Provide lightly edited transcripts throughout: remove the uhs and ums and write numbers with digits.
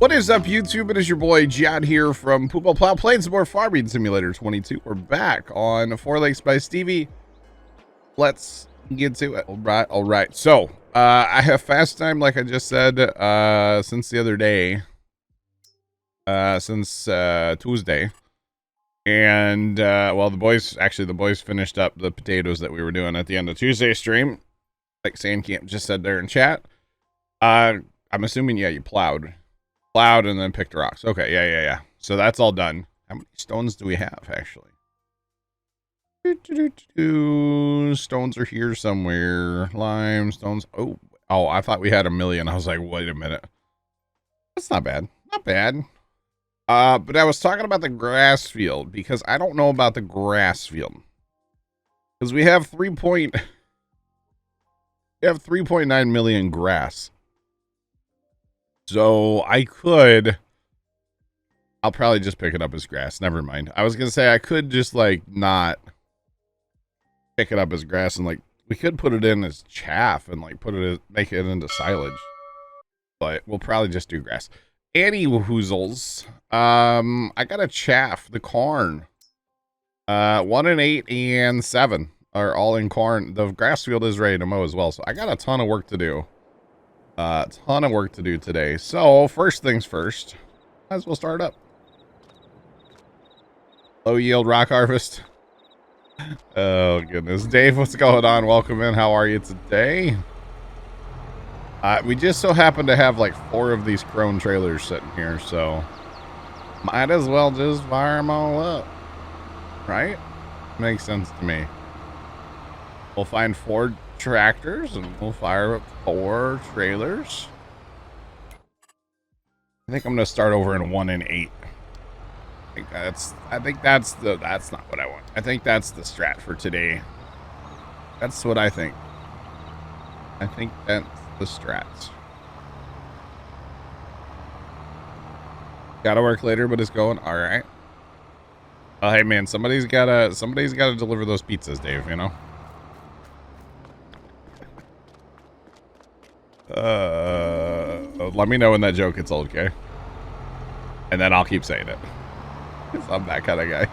What is up, YouTube? It is your boy John here from Puma, Plow, playing some more Farming Simulator 22. We're back on 4 Lakes by Stevie. Let's get to it. All right. So, I have fast time, like I just said, since the other day, since Tuesday. And, well, the boys finished up the potatoes that we were doing at the end of Tuesday's stream. Like Sandcamp just said there in chat. I'm assuming, yeah, you plowed and then picked rocks. Okay, yeah. So that's all done. How many stones do we have, actually? Stones are here somewhere. Limestones. Oh, I thought we had 1,000,000. I was like, wait a minute. That's not bad. Not bad. But I was talking about the grass field because I don't know about the grass field. Because we have 3.9 million grass. So I'll probably just pick it up as grass. Never mind. I was going to say I could just like not pick it up as grass and like we could put it in as chaff and like make it into silage. But we'll probably just do grass. Annie woozles. I got to chaff the corn. 1 and 8 and 7 are all in corn. The grass field is ready to mow as well. So I got a ton of work to do. Ton of work to do today. So first things first, might as well start up. Low yield rock harvest. Oh goodness. Dave, what's going on? Welcome in. How are you today? We just so happen to have like 4 of these crone trailers sitting here, so might as well just fire them all up. Right? Makes sense to me. We'll find 4 tractors and we'll fire up 4 trailers. I think I'm gonna start over in 1 and 8. I think that's not what I want. I think that's the strat for today. That's what I think. I think that's the strats. Gotta work later, but it's going all right. Oh, hey man, somebody's gotta deliver those pizzas, Dave, you know. Let me know when that joke gets old, okay? And then I'll keep saying it. Because I'm that kind of guy.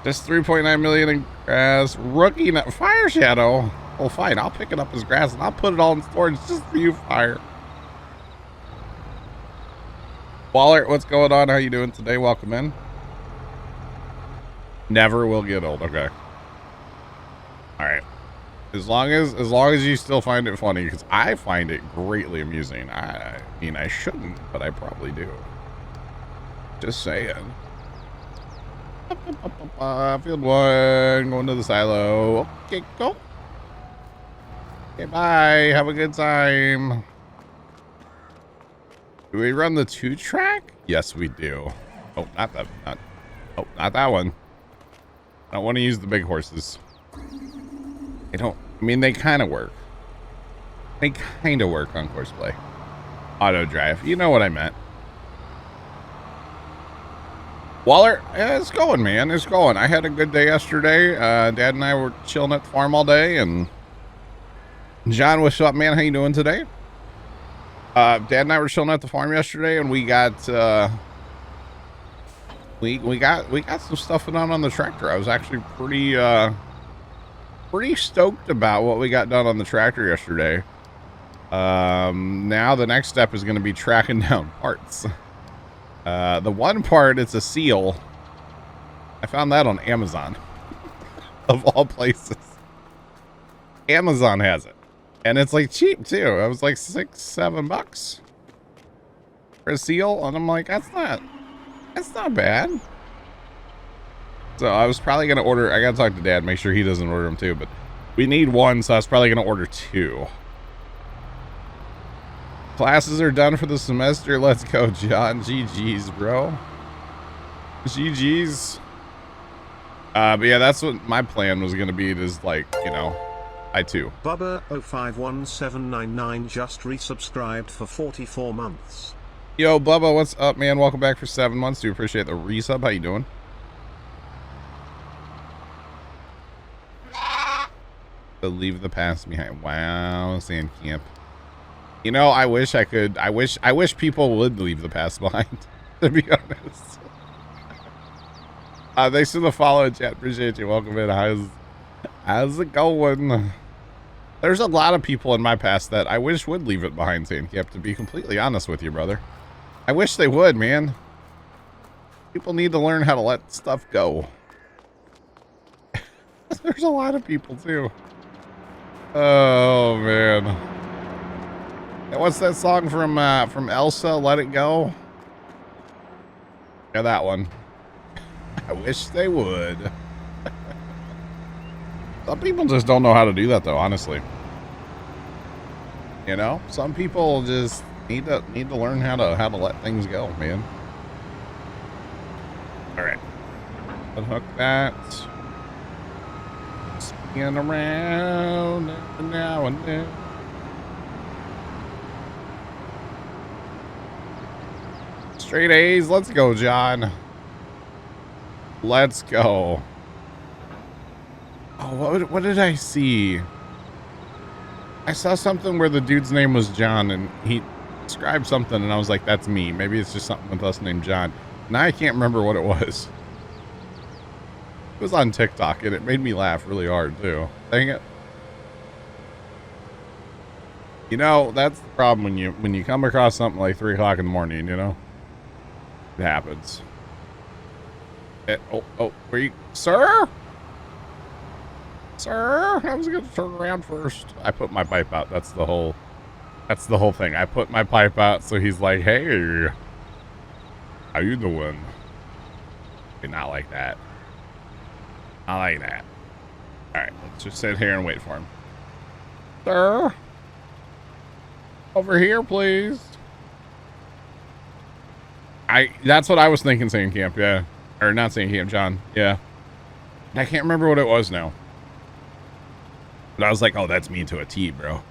Just 3.9 million in grass. Rookie Fire Shadow. Oh, fine. I'll pick it up as grass and I'll put it all in storage just for you, Fire. Waller, what's going on? How you doing today? Welcome in. Never will get old. Okay. All right. As long as you still find it funny, because I find it greatly amusing. I mean, I shouldn't, but I probably do. Just saying. Field 1, going to the silo. Okay, go. Okay, bye. Have a good time. Do we run the 2-track? Yes, we do. Oh, not that one. I don't want to use the big horses. I mean, they kind of work. They kind of work on courseplay. Auto drive. You know what I meant. Waller, yeah, it's going, man. It's going. I had a good day yesterday. Dad and I were chilling at the farm all day. And John, what's up, man? How you doing today? Dad and I were chilling at the farm yesterday, and we got we got some stuff done on the tractor. I was actually pretty stoked about what we got done on the tractor yesterday. Now the next step is going to be tracking down parts. The one part, it's a seal. I found that on Amazon. Of all places. Amazon has it. And it's like cheap too. It was like $6-7 for a seal. And I'm like, that's not bad. So I was probably going to order, I got to talk to Dad, make sure he doesn't order them too, but we need 1, so I was probably going to order 2. Classes are done for the semester. Let's go, John. GG's, bro. GG's. But yeah, that's what my plan was going to be, is like, you know, I too. Bubba 051799 just resubscribed for 44 months. Yo, Bubba, what's up, man? Welcome back for 7 months. Do appreciate the resub. How you doing? To leave the past behind. Wow, Sandcamp. You know, I wish I could. I wish people would leave the past behind. To be honest. Thanks for the follow, chat. Appreciate you. Welcome in. How's it going? There's a lot of people in my past that I wish would leave it behind, Sandcap, to be completely honest with you, brother. I wish they would, man. People need to learn how to let stuff go. There's a lot of people, too. Oh, man. And what's that song from Elsa, Let It Go? Yeah, that one. I wish they would. Some people just don't know how to do that, though, honestly. You know, some people just need to learn how to let things go, man. All right, unhook that. Spin around now and then. Straight A's, let's go, John. Let's go. Oh, what did I see? I saw something where the dude's name was John, and he described something, and I was like, that's me. Maybe it's just something with us named John. Now I can't remember what it was. It was on TikTok, and it made me laugh really hard, too. Dang it. You know, that's the problem when you come across something like 3 o'clock in the morning, you know? It happens. Were you... Sir? Sir, I was going to turn around first. I put my pipe out. That's the whole thing. I put my pipe out, so he's like, hey, how you doing? Not like that. Not like that. All right, let's just sit here and wait for him. Sir, over here, please. That's what I was thinking, saying camp, yeah. Or not saying camp, John, yeah. I can't remember what it was now. But I was like, oh, that's me to a T, bro.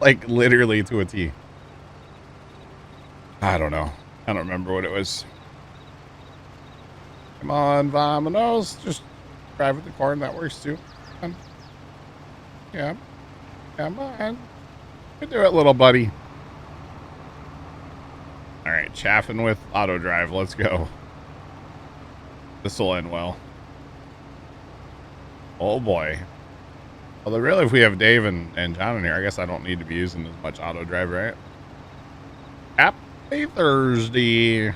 Like, literally to a T. I don't know. I don't remember what it was. Come on, Vamonos. Just drive with the car, and that works too. Come on. Yeah. Come on. You can do it, little buddy. All right, chaffing with auto drive. Let's go. This will end well. Oh boy. Although really, if we have Dave and John in here, I guess I don't need to be using as much auto drive, right? Happy Thursday.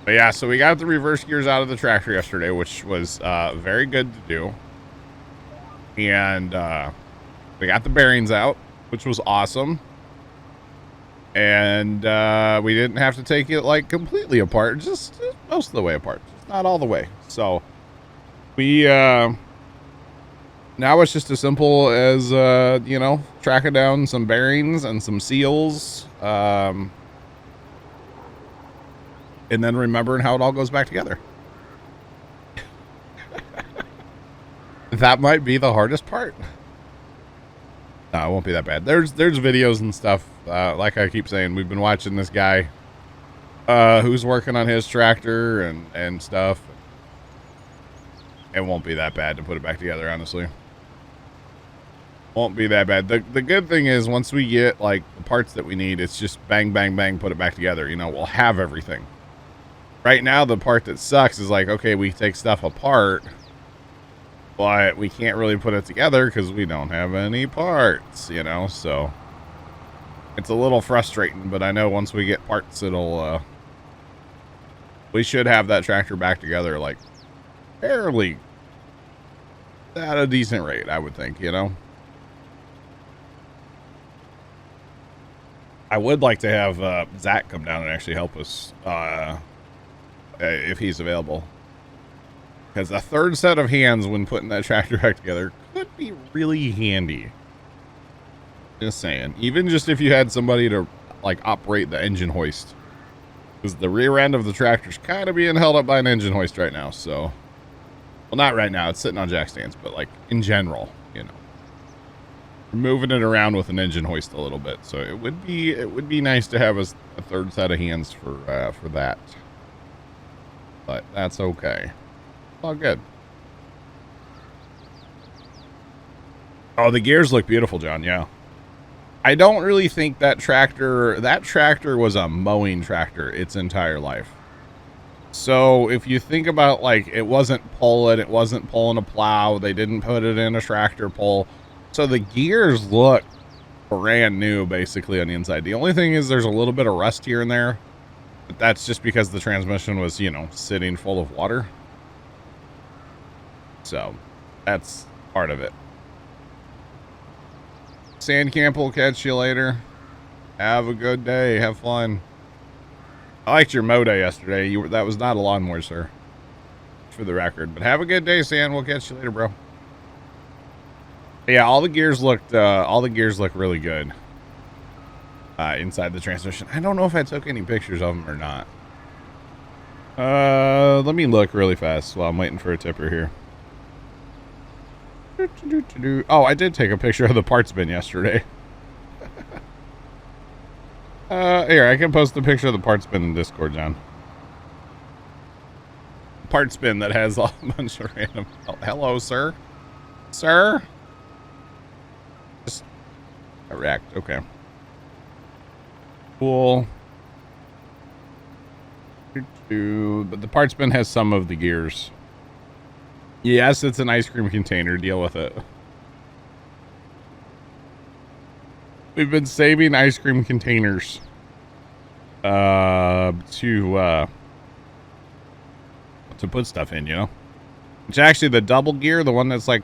But yeah, so we got the reverse gears out of the tractor yesterday, which was very good to do. And we got the bearings out, which was awesome. And we didn't have to take it like completely apart, just most of the way apart, just not all the way. So we now it's just as simple as you know, tracking down some bearings and some seals, and then remembering how it all goes back together. That might be the hardest part. No, it won't be that bad. There's videos and stuff. Like I keep saying, we've been watching this guy who's working on his tractor and stuff. It won't be that bad to put it back together, honestly. Won't be that bad. The good thing is, once we get like the parts that we need, it's just bang, bang, bang, put it back together. You know, we'll have everything. Right now, the part that sucks is like, okay, we take stuff apart, but we can't really put it together because we don't have any parts, you know, so it's a little frustrating, but I know once we get parts, it'll, we should have that tractor back together, like, fairly at a decent rate, I would think, you know. I would like to have Zach come down and actually help us, if he's available. Because a third set of hands when putting that tractor back together could be really handy. Just saying. Even just if you had somebody to, like, operate the engine hoist. Because the rear end of the tractor's kind of being held up by an engine hoist right now, so. Well, not right now. It's sitting on jack stands, but, like, in general, you know. We're moving it around with an engine hoist a little bit, so it would be nice to have a third set of hands for that. But that's okay. All good. Oh, the gears look beautiful, John. Yeah. I don't really think that tractor was a mowing tractor its entire life. So if you think about, like, it wasn't pulling a plow, they didn't put it in a tractor pull. So the gears look brand new basically on the inside. The only thing is there's a little bit of rust here and there, but that's just because the transmission was, you know, sitting full of water. So that's part of it. Sandcamp will catch you later. Have a good day. Have fun. I liked your moda yesterday. That was not a lawnmower, sir. For the record. But have a good day, Sand. We'll catch you later, bro. Yeah, all the gears look really good. Inside the transmission. I don't know if I took any pictures of them or not. Let me look really fast while I'm waiting for a tipper here. Oh, I did take a picture of the parts bin yesterday. Here, I can post a picture of the parts bin in Discord, John. Parts bin that has a bunch of random... Oh, hello, sir. Sir? Just erect. Okay. Cool. But the parts bin has some of the gears. Yes, it's an ice cream container. Deal with it. We've been saving ice cream containers to put stuff in, you know. It's actually the double gear, the one that's like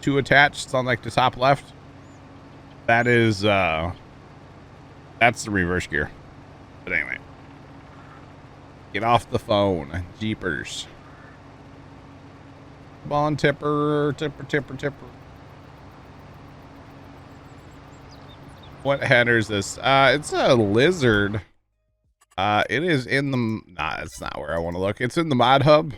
two attached. It's on like the top left. That is that's the reverse gear. But anyway, get off the phone, jeepers. Come on, tipper. What header is this? It's a lizard. It is in the... Nah, that's not where I want to look. It's in the mod hub.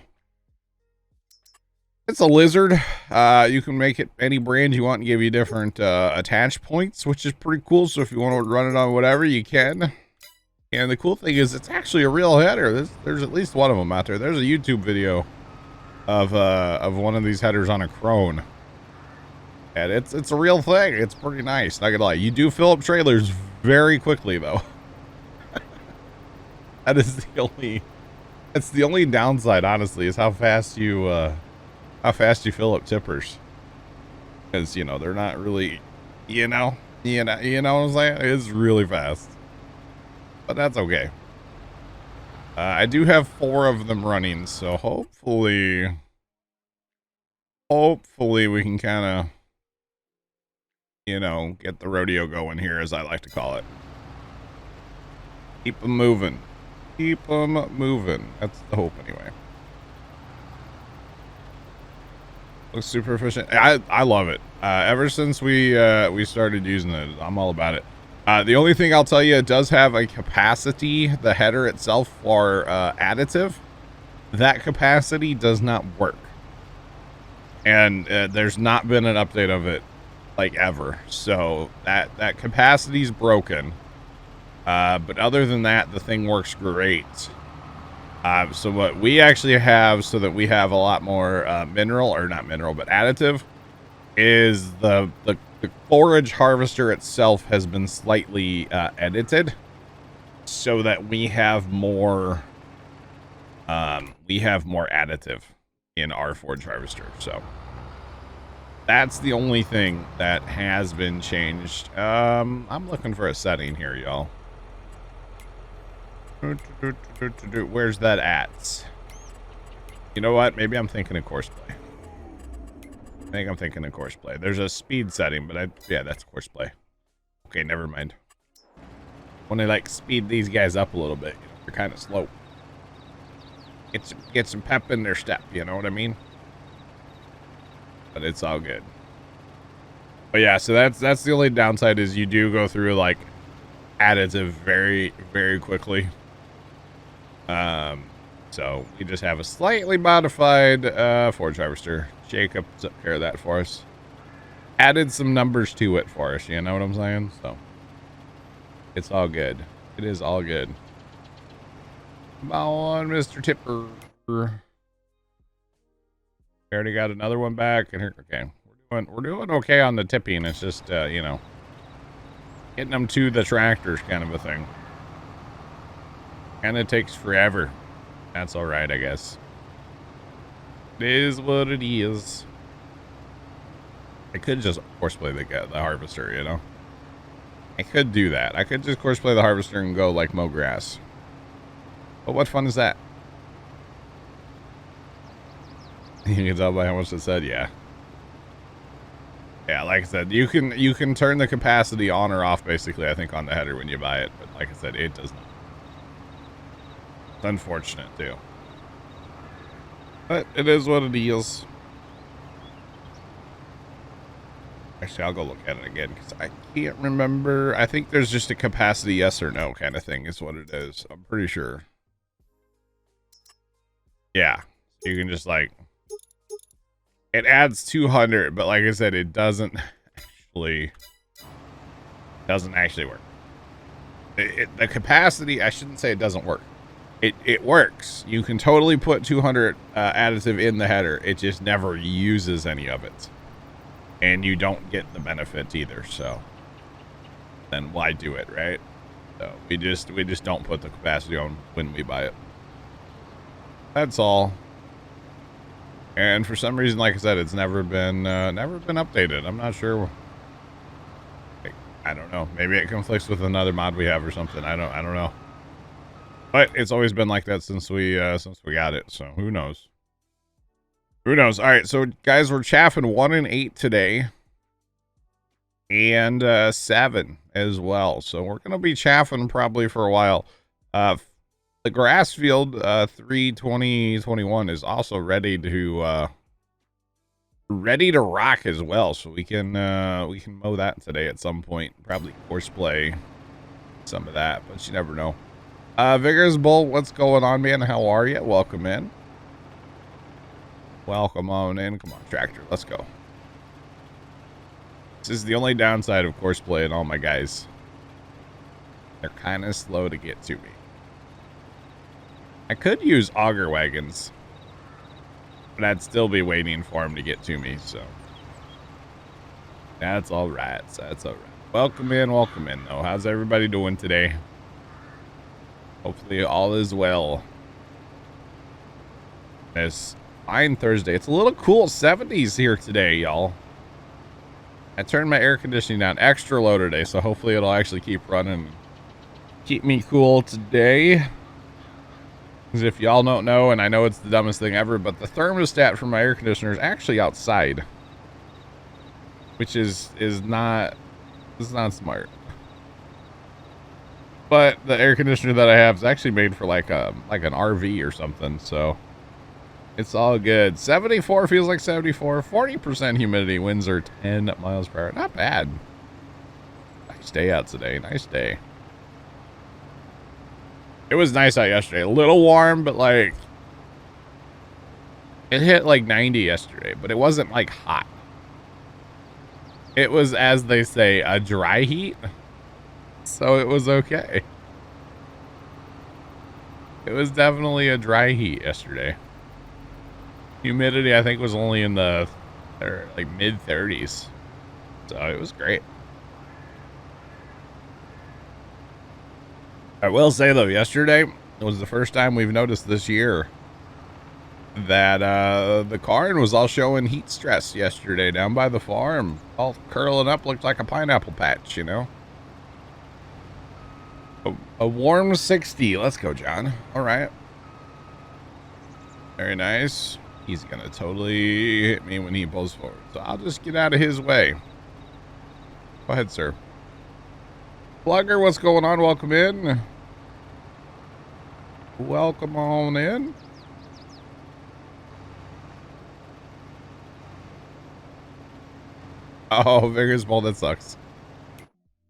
It's a lizard. You can make it any brand you want and give you different attach points, which is pretty cool. So if you want to run it on whatever, you can. And the cool thing is it's actually a real header. There's at least one of them out there. There's a YouTube video of one of these headers on a crone. And it's a real thing. It's pretty nice. Not gonna lie. You do fill up trailers very quickly though. That's the only downside, honestly, is how fast you fill up tippers. Because, you know, they're not really, you know what I'm saying? It's really fast. But that's okay. I do have 4 of them running, so hopefully we can kind of, you know, get the rodeo going here, as I like to call it. Keep them moving. Keep them moving. That's the hope, anyway. Looks super efficient. I love it. Ever since we started using it, I'm all about it. The only thing I'll tell you, it does have a capacity, the header itself, for additive. That capacity does not work. And there's not been an update of it, like, ever. So that capacity's broken. But other than that, the thing works great. So what we actually have, so that we have a lot more additive, is the forage harvester itself has been slightly edited, so that we have more additive in our forage harvester. So that's the only thing that has been changed. I'm looking for a setting here, y'all. Where's that at? You know what? Maybe I'm thinking of course play. I think I'm thinking of course play. There's a speed setting, but yeah, that's course play. Okay, never mind. When they like speed these guys up a little bit, they're kind of slow. Get some pep in their step, you know what I mean? But it's all good. But yeah, so that's the only downside, is you do go through like additive very, very quickly. So we just have a slightly modified forage harvester. Jacob took care of that for us. Added some numbers to it for us, you know what I'm saying? So it's all good. It is all good. Come on, Mr. Tipper. We already got another one back, and here, okay, we're We're doing okay on the tipping. It's just, you know, getting them to the tractors kind of a thing. Kind of takes forever. That's all right, I guess. It is what it is. I could just horseplay the harvester, you know? I could do that. I could just horseplay the harvester and go, like, mow grass. But what fun is that? You can tell by how much it said, yeah. Yeah, like I said, you can turn the capacity on or off, basically, I think, on the header when you buy it. But like I said, it does not. It's unfortunate, too. But it is what it is. Actually, I'll go look at it again, because I can't remember. I think there's just a capacity yes or no kind of thing is what it is. I'm pretty sure. Yeah. You can just, like... It adds 200, but like I said, it doesn't actually work. The capacity, I shouldn't say it doesn't work. It works. You can totally put 200 additive in the header. It just never uses any of it. And you don't get the benefit either, so then why do it, right? So we just don't put the capacity on when we buy it. That's all. And for some reason, like I said, it's never been updated. I'm not sure. I don't know. Maybe it conflicts with another mod we have or something. I don't know. But it's always been like that since we got it. So who knows? Who knows? All right, so guys, we're chaffing 1 and 8 today, and 7 as well. So we're gonna be chaffing probably for a while. The grass field 3/20/21 is also ready to rock as well. So we can mow that today at some point. Probably horseplay some of that, but you never know. Vigorous Bull, what's going on, man? How are you? Welcome in. Welcome on in. Come on, tractor. Let's go. This is the only downside of horseplay and all my guys. They're kind of slow to get to me. I could use auger wagons, but I'd still be waiting for them to get to me, so that's all right. That's all right. Welcome in, though. How's everybody doing today? Hopefully all is well. It's fine Thursday. It's a little cool 70s here today, y'all. I turned my air conditioning down extra low today, so hopefully it'll actually keep running. Keep me cool today. Because if y'all don't know, and I know it's the dumbest thing ever, but the thermostat for my air conditioner is actually outside, which is not smart. But the air conditioner that I have is actually made for like an RV or something, so it's all good. 74 feels like 74. 40% humidity. Winds are 10 miles per hour. Not bad. Nice day out today. Nice day. It was nice out yesterday. A little warm, but like it hit like 90 yesterday, but it wasn't like hot. It was, as they say, a dry heat. So it was okay. It was definitely a dry heat yesterday. Humidity, I think, was only in the like mid 30s. So it was great. I will say, though, yesterday was the first time we've noticed this year that the corn was all showing heat stress yesterday down by the farm. All curling up, looked like a pineapple patch, you know? A warm 60. Let's go, John. All right. Very nice. He's going to totally hit me when he pulls forward. So I'll just get out of his way. Go ahead, sir. Plugger, what's going on? Welcome in. Welcome on in. Oh, Vigorous Ball, that sucks.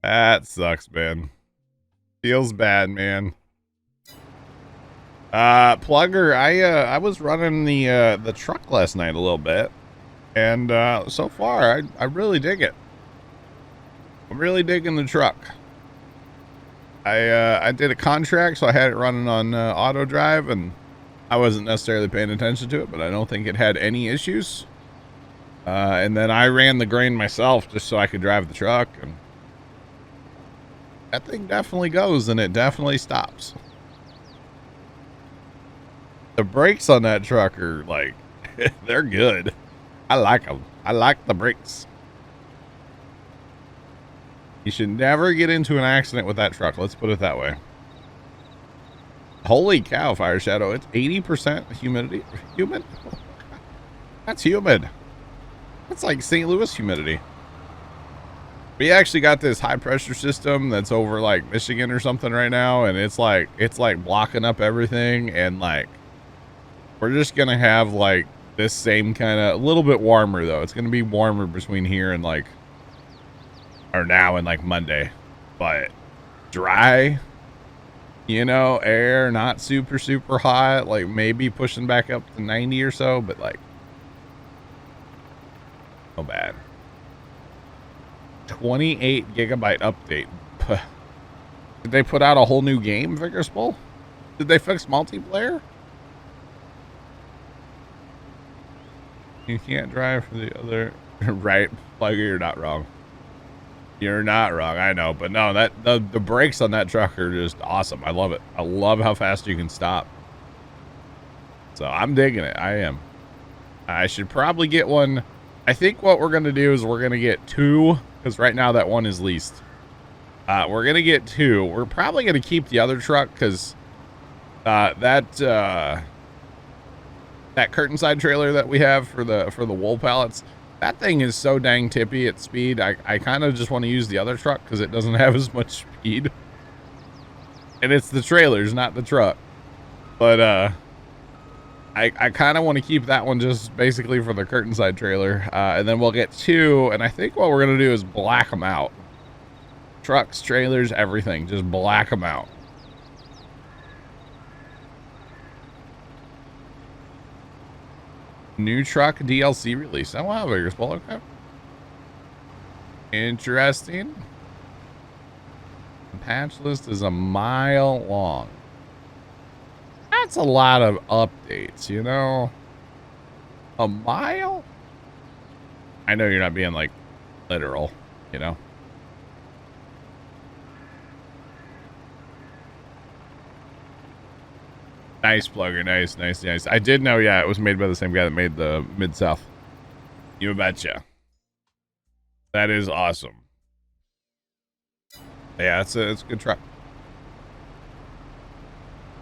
That sucks, man. Feels bad, man. Plugger, I was running the truck last night a little bit, and so far I really dig it. I'm really digging the truck. I did a contract, so I had it running on auto drive, and I wasn't necessarily paying attention to it, but I don't think it had any issues. And then I ran the grain myself just so I could drive the truck, and that thing definitely goes and it definitely stops. The brakes on that truck are like, they're good. I like them. I like the brakes. You should never get into an accident with that truck. Let's put it that way. Holy cow, Fire Shadow. It's 80% humidity. Humid? That's humid. That's like St. Louis humidity. We actually got this high pressure system that's over like Michigan or something right now, and it's like blocking up everything, and like we're just gonna have like this same kind of, a little bit warmer though. It's gonna be warmer between here and like, or now and like Monday, but dry, you know, air, not super hot, like maybe pushing back up to 90 or so, but like no bad. 28 gigabyte update. Did they put out a whole new game, Vigorspol? Did they fix multiplayer? You can't drive for the other. Right, Plugger, you're not wrong. You're not wrong, I know, but no, that the brakes on that truck are just awesome. I love it. I love how fast you can stop. So I'm digging it. I am. I should probably get one. I think what we're gonna do is we're gonna get two, because right now that one is leased. We're gonna get two. We're probably gonna keep the other truck because that curtain side trailer that we have for the wool pallets, that thing is so dang tippy at speed. I kind of just want to use the other truck because it doesn't have as much speed, and it's the trailers, not the truck. But I kind of want to keep that one just basically for the curtain side trailer, and then we'll get two, and I think what we're gonna do is black them out. Trucks, trailers, everything, just black them out. New truck DLC release. Oh wow, Vigorspol, okay. Interesting. The patch list is a mile long. That's a lot of updates, you know? A mile? I know you're not being like literal, you know? Nice, Plugger. Nice, nice, nice. I did know, yeah, it was made by the same guy that made the Mid-South. You betcha. That is awesome. Yeah, it's a good truck.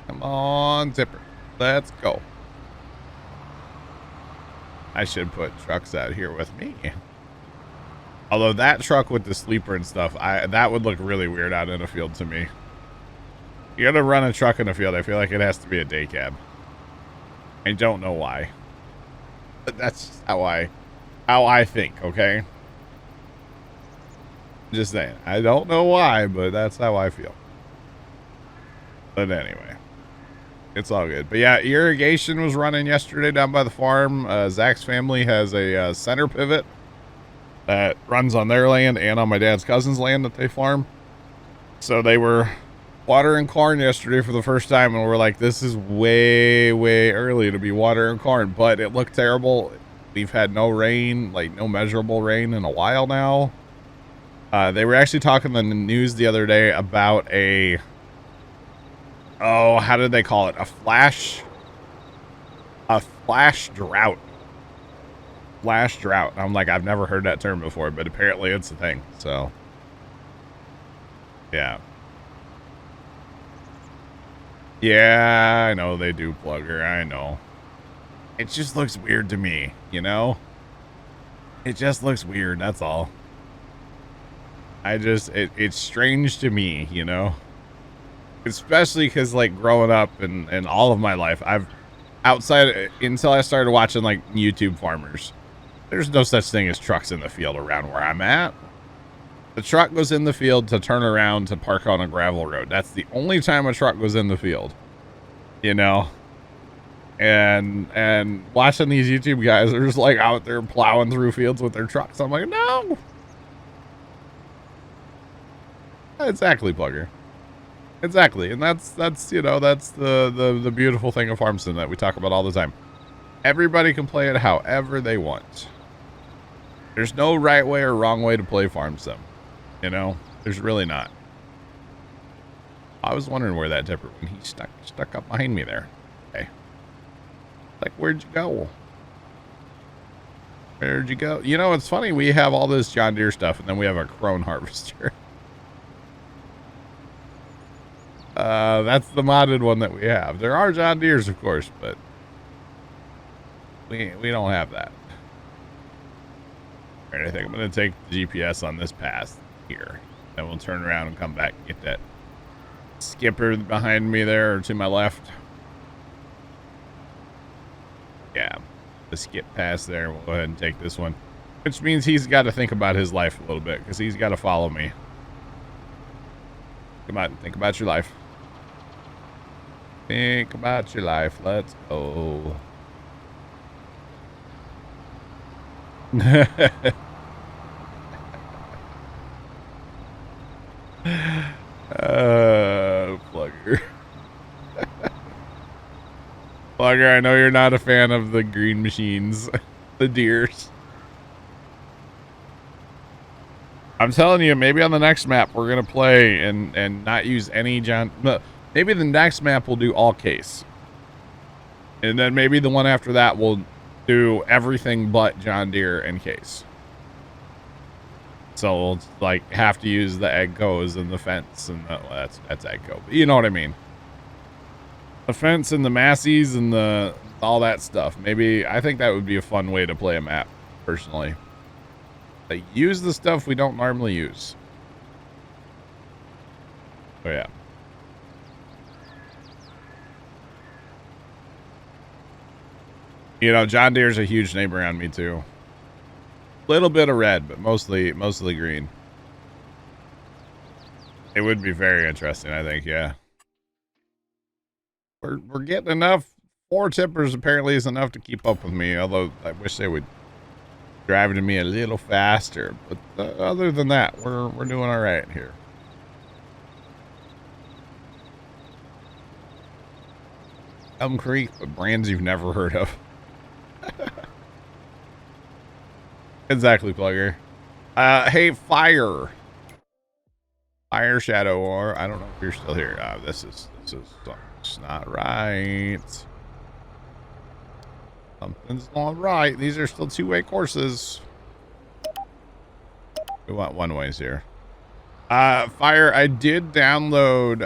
Come on, Zipper. Let's go. I should put trucks out here with me. Although that truck with the sleeper and stuff, that would look really weird out in a field to me. You gotta run a truck in the field, I feel like it has to be a day cab. I don't know why. But that's how I think, okay? Just saying. I don't know why, but that's how I feel. But anyway. It's all good. But yeah, irrigation was running yesterday down by the farm. Zach's family has a center pivot that runs on their land and on my dad's cousin's land that they farm. So they were watering corn yesterday for the first time, and we're like, this is way early to be watering corn, but it looked terrible. We've had no rain, like no measurable rain in a while now. They were actually talking in the news the other day about how did they call it? A flash drought. Flash drought. I'm like, I've never heard that term before, but apparently it's a thing. So yeah. Yeah, I know they do, Plugger. I know. It just looks weird to me, you know? It just looks weird, that's all. It's strange to me, you know? Especially because, like, growing up and all of my life, until I started watching, like, YouTube farmers, there's no such thing as trucks in the field around where I'm at. The truck goes in the field to turn around to park on a gravel road. That's the only time a truck goes in the field, you know? And watching these YouTube guys are just like out there plowing through fields with their trucks. I'm like, no. Exactly, Plugger. Exactly. And that's you know, that's the beautiful thing of Farmston that we talk about all the time. Everybody can play it however they want. There's no right way or wrong way to play farm sim. You know, there's really not. I was wondering where that tipper when he stuck up behind me there. Okay. Like, where'd you go? Where'd you go? You know, it's funny. We have all this John Deere stuff, and then we have a Krone harvester. That's the modded one that we have. There are John Deeres, of course, but we don't have that. All right, I think I'm going to take the GPS on this pass here. Then we'll turn around and come back and get that skipper behind me there or to my left. Yeah, the skip pass there. We'll go ahead and take this one, which means he's got to think about his life a little bit because he's got to follow me. Come on, think about your life. Think about your life. Let's go. Plugger. Plugger, I know you're not a fan of the green machines, the deers. I'm telling you, maybe on the next map we're gonna play and not use any John. Maybe the next map we'll do all case, and then maybe the one after that we'll do everything but John Deere and case. So we'll like have to use the egg goes and the fence and the, well, that's egg go, but you know what I mean. The fence and the Massies and the all that stuff. Maybe I think that would be a fun way to play a map, personally. Like, use the stuff we don't normally use. Oh yeah. You know, John Deere's a huge name around me too. Little bit of red, but mostly green. It would be very interesting, I think. Yeah. We're getting enough. 4 tippers apparently is enough to keep up with me. Although I wish they would drive to me a little faster. But other than that, we're doing all right here. Elm Creek, but brands you've never heard of. Exactly, Plugger. Hey, Fire Shadow, or I don't know if you're still here. This is not right. Something's not right. These are still 2-way courses. We want 1-ways here. Fire, I did download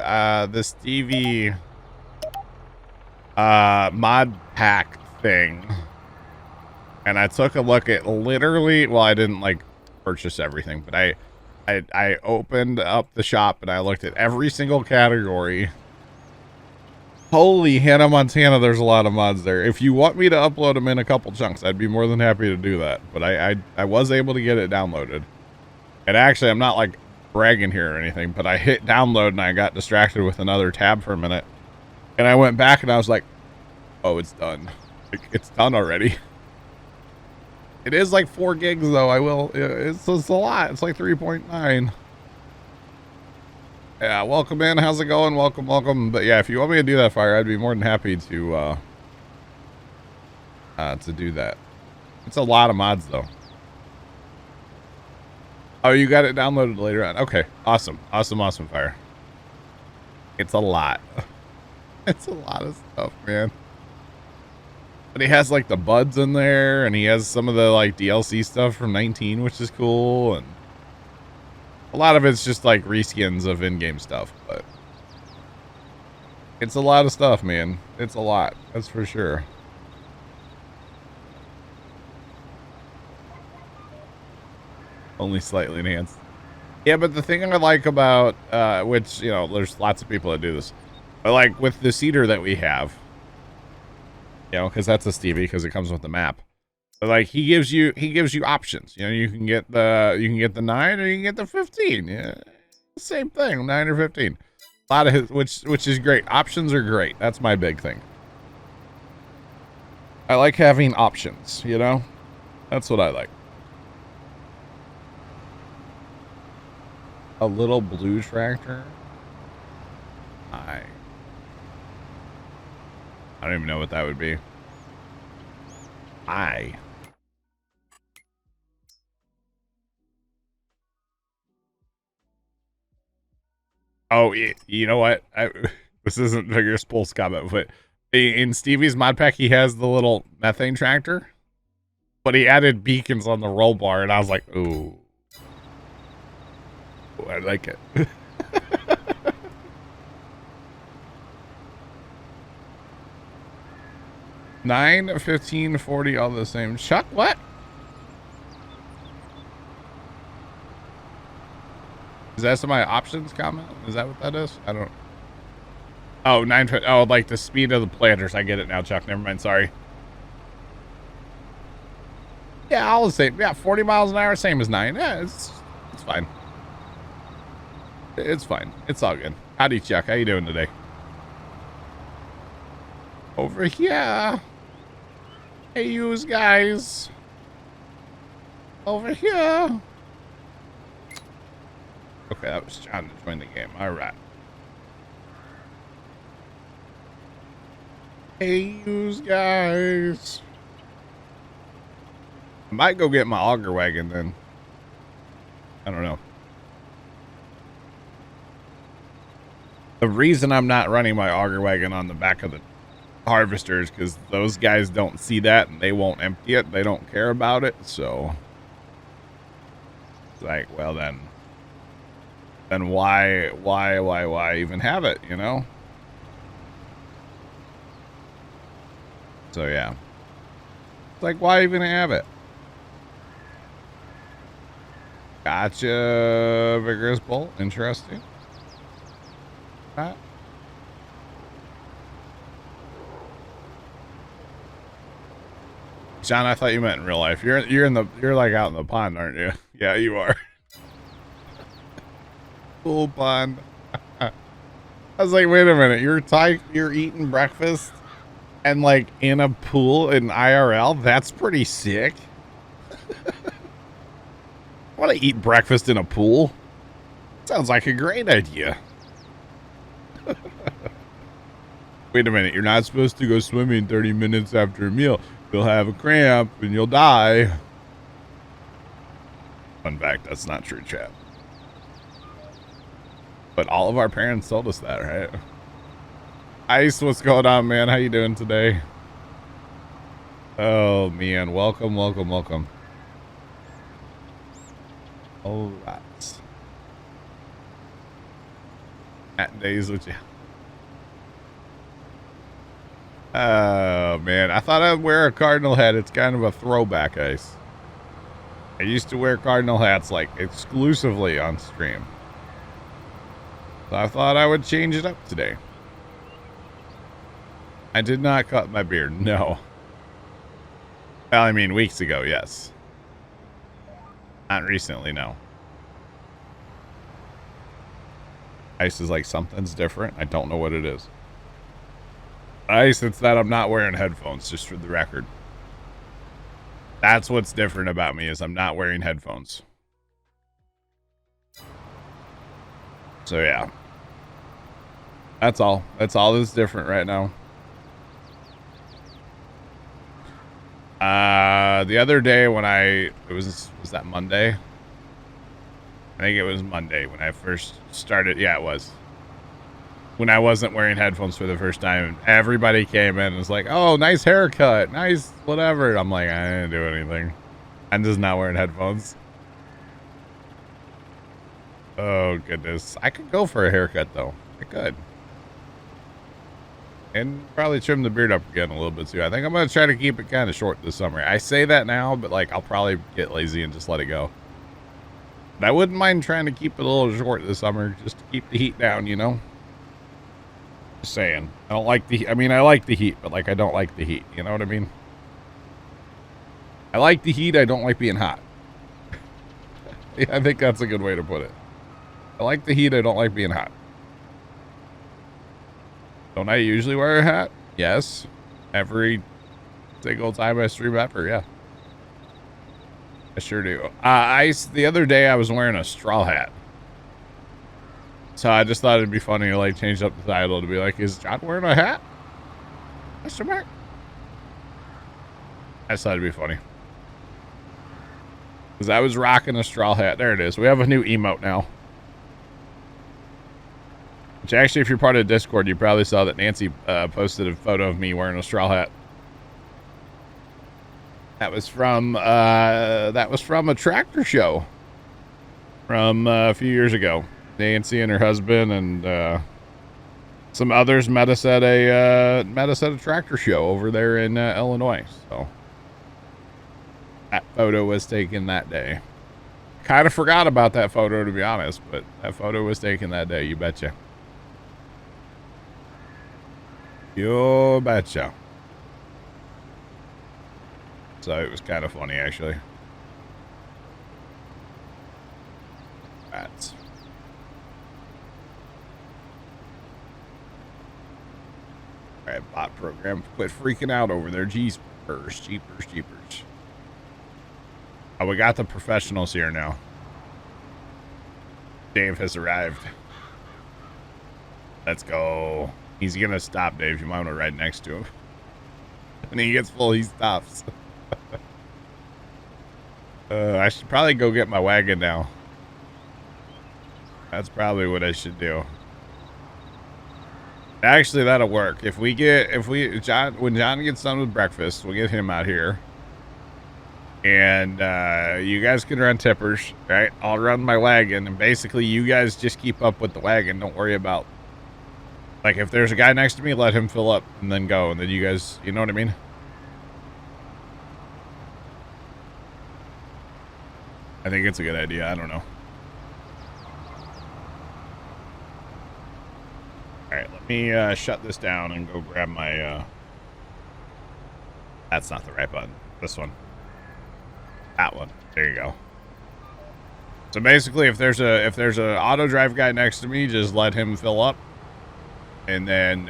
the Stevie mod pack thing. And I took a look at literally, well, I didn't like purchase everything, but I opened up the shop and I looked at every single category. Holy Hannah Montana, there's a lot of mods there. If you want me to upload them in a couple chunks, I'd be more than happy to do that. But I was able to get it downloaded. And actually, I'm not like bragging here or anything, but I hit download and I got distracted with another tab for a minute. And I went back and I was like, oh, it's done. Like, it's done already. It is like 4 gigs though. It's a lot. It's like 3.9. Yeah, welcome in. How's it going? Welcome. But yeah, if you want me to do that, Fire, I'd be more than happy to do that. It's a lot of mods though. Oh, you got it downloaded later on. Okay, awesome, Fire. It's a lot. It's a lot of stuff, man. But he has like the buds in there, and he has some of the like DLC stuff from 19, which is cool, and a lot of it's just like reskins of in-game stuff, but it's a lot of stuff, man. It's a lot, that's for sure. Only slightly enhanced. Yeah, but the thing I like about, which, you know, there's lots of people that do this, but like with the cedar that we have, you know, because that's a Stevie, because it comes with the map. But like he gives you options. You know, you can get the 9 or you can get the 15. Yeah, same thing, 9 or 15. A lot of his, which is great. Options are great. That's my big thing. I like having options. You know, that's what I like. A little blue tractor. I don't even know what that would be. Oh, you know what? This isn't Vigorous Pulse comment, but in Stevie's mod pack, he has the little methane tractor, but he added beacons on the roll bar, and I was like, ooh, I like it. 9, 15, 40, all the same. Chuck, what? Is that some of my options comment? Is that what that is? I don't. Oh, 9. Oh, like the speed of the planters. I get it now, Chuck. Never mind. Sorry. Yeah, I'll say. Yeah, 40 miles an hour, same as 9. Yeah, it's fine. It's fine. It's all good. Howdy, Chuck. How you doing today? Over here. Hey, yous guys. Over here. Okay, that was John to join the game. All right. Hey, yous guys. I might go get my auger wagon then. I don't know. The reason I'm not running my auger wagon on the back of the harvesters because those guys don't see that and they won't empty it. They don't care about it. So it's like, well then why even have it, you know? So yeah, it's like, why even have it? Gotcha. Vigorous Bolt. Interesting. Right. John, I thought you meant in real life. You're like out in the pond, aren't you? Yeah, you are. Pool pond. I was like, wait a minute. You're eating breakfast and like in a pool in IRL. That's pretty sick. I want to eat breakfast in a pool. Sounds like a great idea. Wait a minute. You're not supposed to go swimming 30 minutes after a meal. You'll have a cramp and you'll die. Fun fact, that's not true, chat. But all of our parents told us that, right? Ice, what's going on, man? How you doing today? Oh, man. Welcome, welcome, welcome. All right. At days with you. Oh, man. I thought I'd wear a cardinal hat. It's kind of a throwback, Ice. I used to wear cardinal hats, like, exclusively on stream. So I thought I would change it up today. I did not cut my beard, no. Well, I mean, weeks ago, yes. Not recently, no. Ice is like, something's different. I don't know what it is. Ice, it's that I'm not wearing headphones, just for the record. That's what's different about me, is I'm not wearing headphones. So, yeah. That's all. That's all that's different right now. The other day when was that Monday? I think it was Monday when I first started. Yeah, it was. When I wasn't wearing headphones for the first time, everybody came in and was like, oh, nice haircut, nice whatever. I'm like, I didn't do anything. I'm just not wearing headphones. Oh, goodness. I could go for a haircut, though. I could. And probably trim the beard up again a little bit, too. I think I'm going to try to keep it kind of short this summer. I say that now, but, like, I'll probably get lazy and just let it go. But I wouldn't mind trying to keep it a little short this summer, just to keep the heat down, you know? Just saying. I don't like the... I mean, I like the heat, but, like, I don't like the heat. You know what I mean? I like the heat. I don't like being hot. Yeah, I think that's a good way to put it. I like the heat. I don't like being hot. Don't I usually wear a hat? Yes. Every single time I stream ever, yeah. I sure do. The other day I was wearing a straw hat. So I just thought it'd be funny to like change up the title to be like, is John wearing a hat? Mr. Mark. I just thought it'd be funny. Because I was rocking a straw hat. There it is. We have a new emote now. Which actually, if you're part of Discord, you probably saw that Nancy posted a photo of me wearing a straw hat. That was from a tractor show from a few years ago. Nancy and her husband and some others met us at a tractor show over there in Illinois. So that photo was taken that day. Kind of forgot about that photo, to be honest, but that photo was taken that day. You betcha. You betcha. So it was kind of funny, actually. Rats. All right, bot program. Quit freaking out over there. Jeepers, jeepers, jeepers. Oh, we got the professionals here now. Dave has arrived. Let's go. He's gonna stop, Dave. You might want to ride next to him. When he gets full, he stops. I should probably go get my wagon now. That's probably what I should do. Actually, that'll work. When John gets done with breakfast, we'll get him out here. And you guys can run tippers, right? I'll run my wagon, and basically you guys just keep up with the wagon. Don't worry about, like, if there's a guy next to me, let him fill up and then go. And then you guys, you know what I mean? I think it's a good idea. I don't know. All right, let me shut this down and go grab my... That's not the right button. This one. That one. There you go. So basically, if there's a auto drive guy next to me, just let him fill up. And then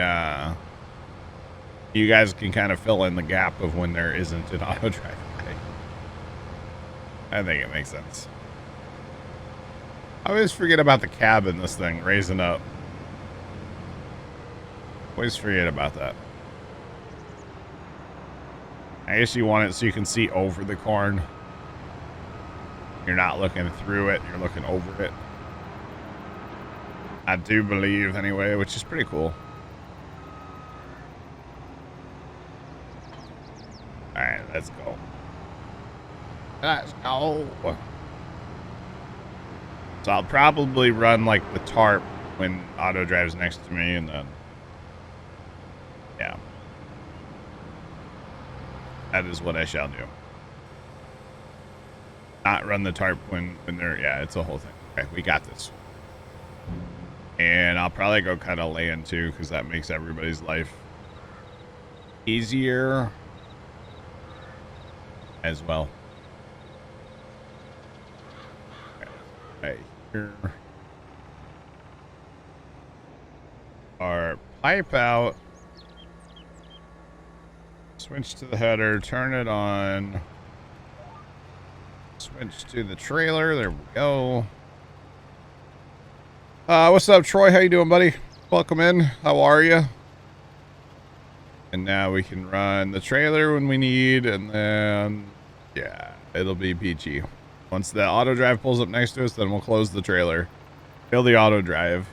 you guys can kind of fill in the gap of when there isn't an auto drive guy. I think it makes sense. I always forget about the cab in this thing, raising up. Always forget about that. I guess you want it so you can see over the corn. You're not looking through it, you're looking over it. I do believe, anyway, which is pretty cool. Alright, let's go. Let's go. So I'll probably run, like, the tarp when auto drives next to me, and then... Yeah. That is what I shall do. Not run the tarp when they're... Yeah, it's a whole thing. Okay, we got this. And I'll probably go kind of land, too, because that makes everybody's life easier as well. Okay, right here. Our pipe out. Switch to the header, turn it on. Switch to the trailer. There we go. What's up, Troy? How you doing, buddy? Welcome in. How are you? And now we can run the trailer when we need, and then, yeah, it'll be peachy. Once the auto drive pulls up next to us, then we'll close the trailer. Fill the auto drive.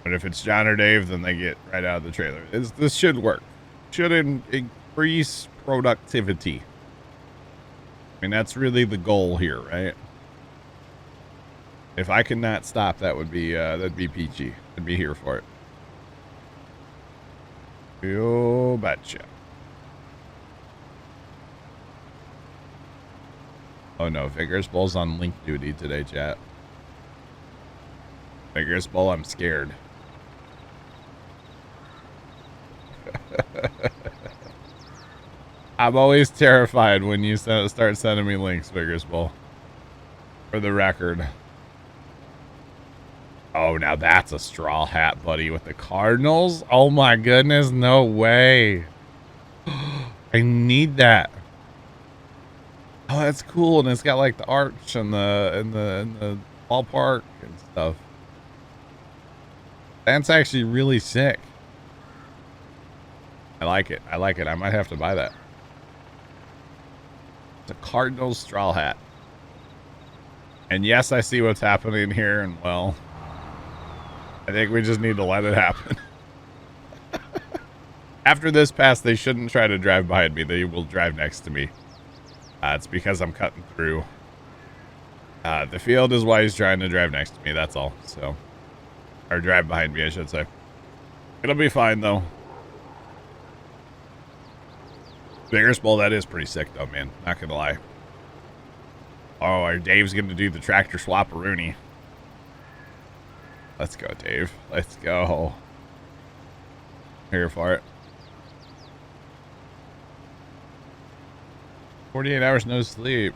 But if it's John or Dave, then they get right out of the trailer. This should work. Should increase productivity. I mean, that's really the goal here, right? If I could not stop, that'd be peachy. I'd be here for it. You betcha. Oh no, Vigorous Bull's on link duty today, chat. Vigorous Bull, I'm scared. I'm always terrified when you start sending me links, Vigorous Bull. For the record. Oh, now that's a straw hat, buddy, with the Cardinals. Oh my goodness, no way. I need that. Oh, that's cool, and it's got like the arch and the ballpark and stuff. That's actually really sick. I like it. I like it. I might have to buy that. It's a Cardinals straw hat. And yes, I see what's happening here, and well, I think we just need to let it happen. After this pass, they shouldn't try to drive behind me. They will drive next to me. It's because I'm cutting through. The field is why he's trying to drive next to me. That's all. So, or drive behind me, I should say. It'll be fine, though. Vigorous Bowl, that is pretty sick, though, man. Not gonna lie. Oh, our Dave's gonna do the tractor swap-a-rooney. Let's go, Dave. Let's go. Here for it. 48 hours no sleep.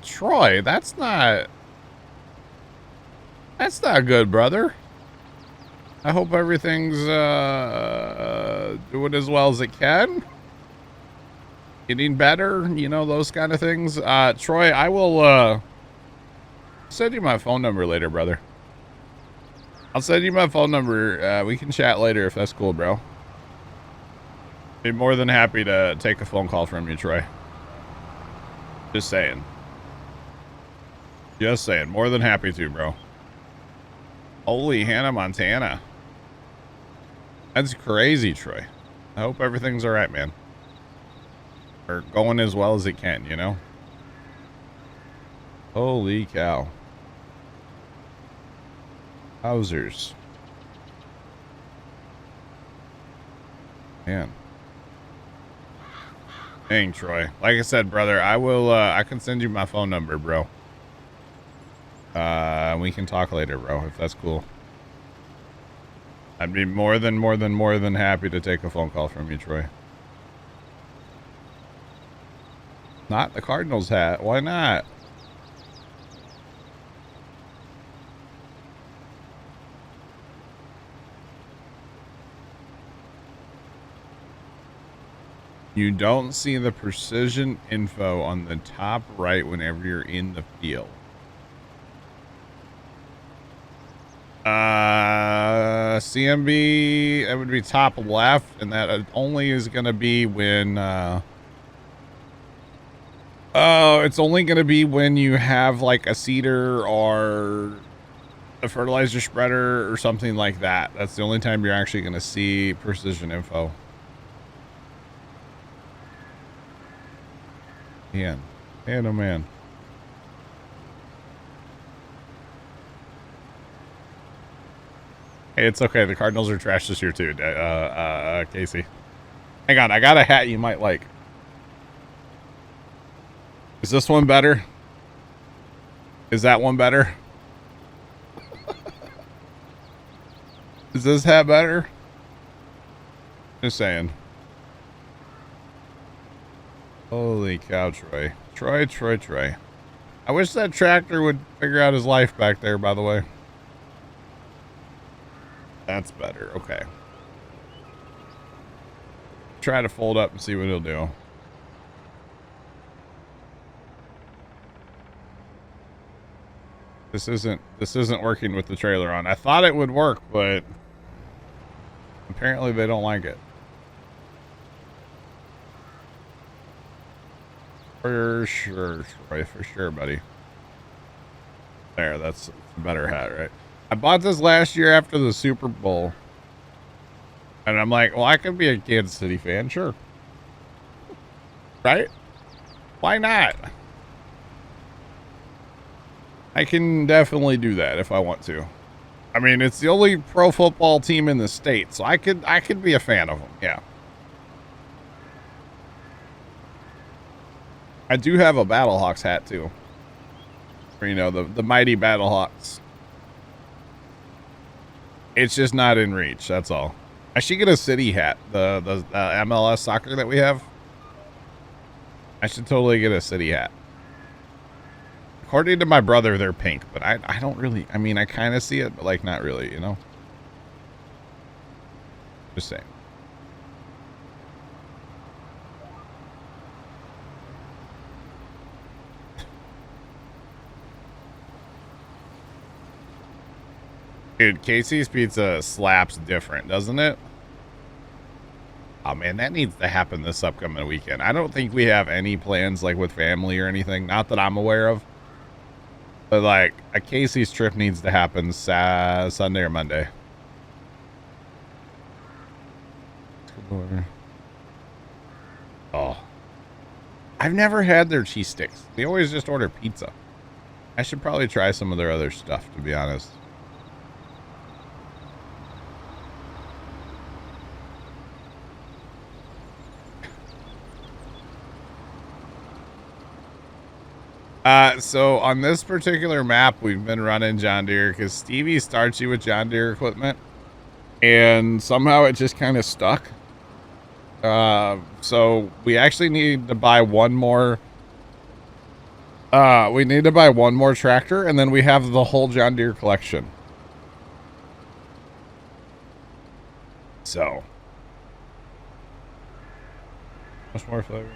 Troy, that's not good, brother. I hope everything's doing as well as it can. Getting better, you know, those kind of things. Troy, I will send you my phone number later, brother. I'll send you my phone number. We can chat later if that's cool, bro. Be more than happy to take a phone call from you, Troy. Just saying. Just saying. More than happy to, bro. Holy Hannah Montana. That's crazy, Troy. I hope everything's all right, man. Or going as well as it can, you know? Holy cow. Wowzers. Man. Dang, Troy. Like I said, brother, I will, I can send you my phone number, bro. We can talk later, bro, if that's cool. I'd be more than happy to take a phone call from you, Troy. Not the Cardinals hat. Why not? You don't see the precision info on the top right whenever you're in the field. CMB, it would be top left, and that only is going to be when, it's only going to be when you have like a seeder or a fertilizer spreader or something like that. That's the only time you're actually going to see precision info. Man, man, oh man. Hey, it's okay. The Cardinals are trash this year too, Casey. Hang on, I got a hat you might like. Is this one better? Is that one better? Is this hat better? Just saying. Holy cow, Troy. Troy. I wish that tractor would figure out his life back there, by the way. That's better. Okay. Try to fold up and see what he'll do. This isn't working with the trailer on. I thought it would work, but apparently they don't like it. For sure, Troy, for sure, buddy. There, that's a better hat, right? I bought this last year after the Super Bowl. And I'm like, well, I could be a Kansas City fan, sure. Right? Why not? I can definitely do that if I want to. I mean, it's the only pro football team in the state, so I could be a fan of them, yeah. I do have a Battlehawks hat too. Or, you know, the mighty Battlehawks. It's just not in reach, that's all. I should get a city hat, the MLS soccer that we have. I should totally get a city hat. According to my brother, they're pink, but I don't really, I mean, I kind of see it, but like not really, you know? Just saying. Dude, Casey's pizza slaps different, doesn't it? Oh man, that needs to happen this upcoming weekend. I don't think we have any plans like with family or anything, not that I'm aware of. But like a Casey's trip needs to happen Sunday or Monday. Oh, I've never had their cheese sticks. They always just order pizza. I should probably try some of their other stuff, to be honest. So on this particular map, we've been running John Deere because Stevie starts you with John Deere equipment, and somehow it just kind of stuck. So we actually need to buy one more. We need to buy one more tractor, and then we have the whole John Deere collection. So much more flavor.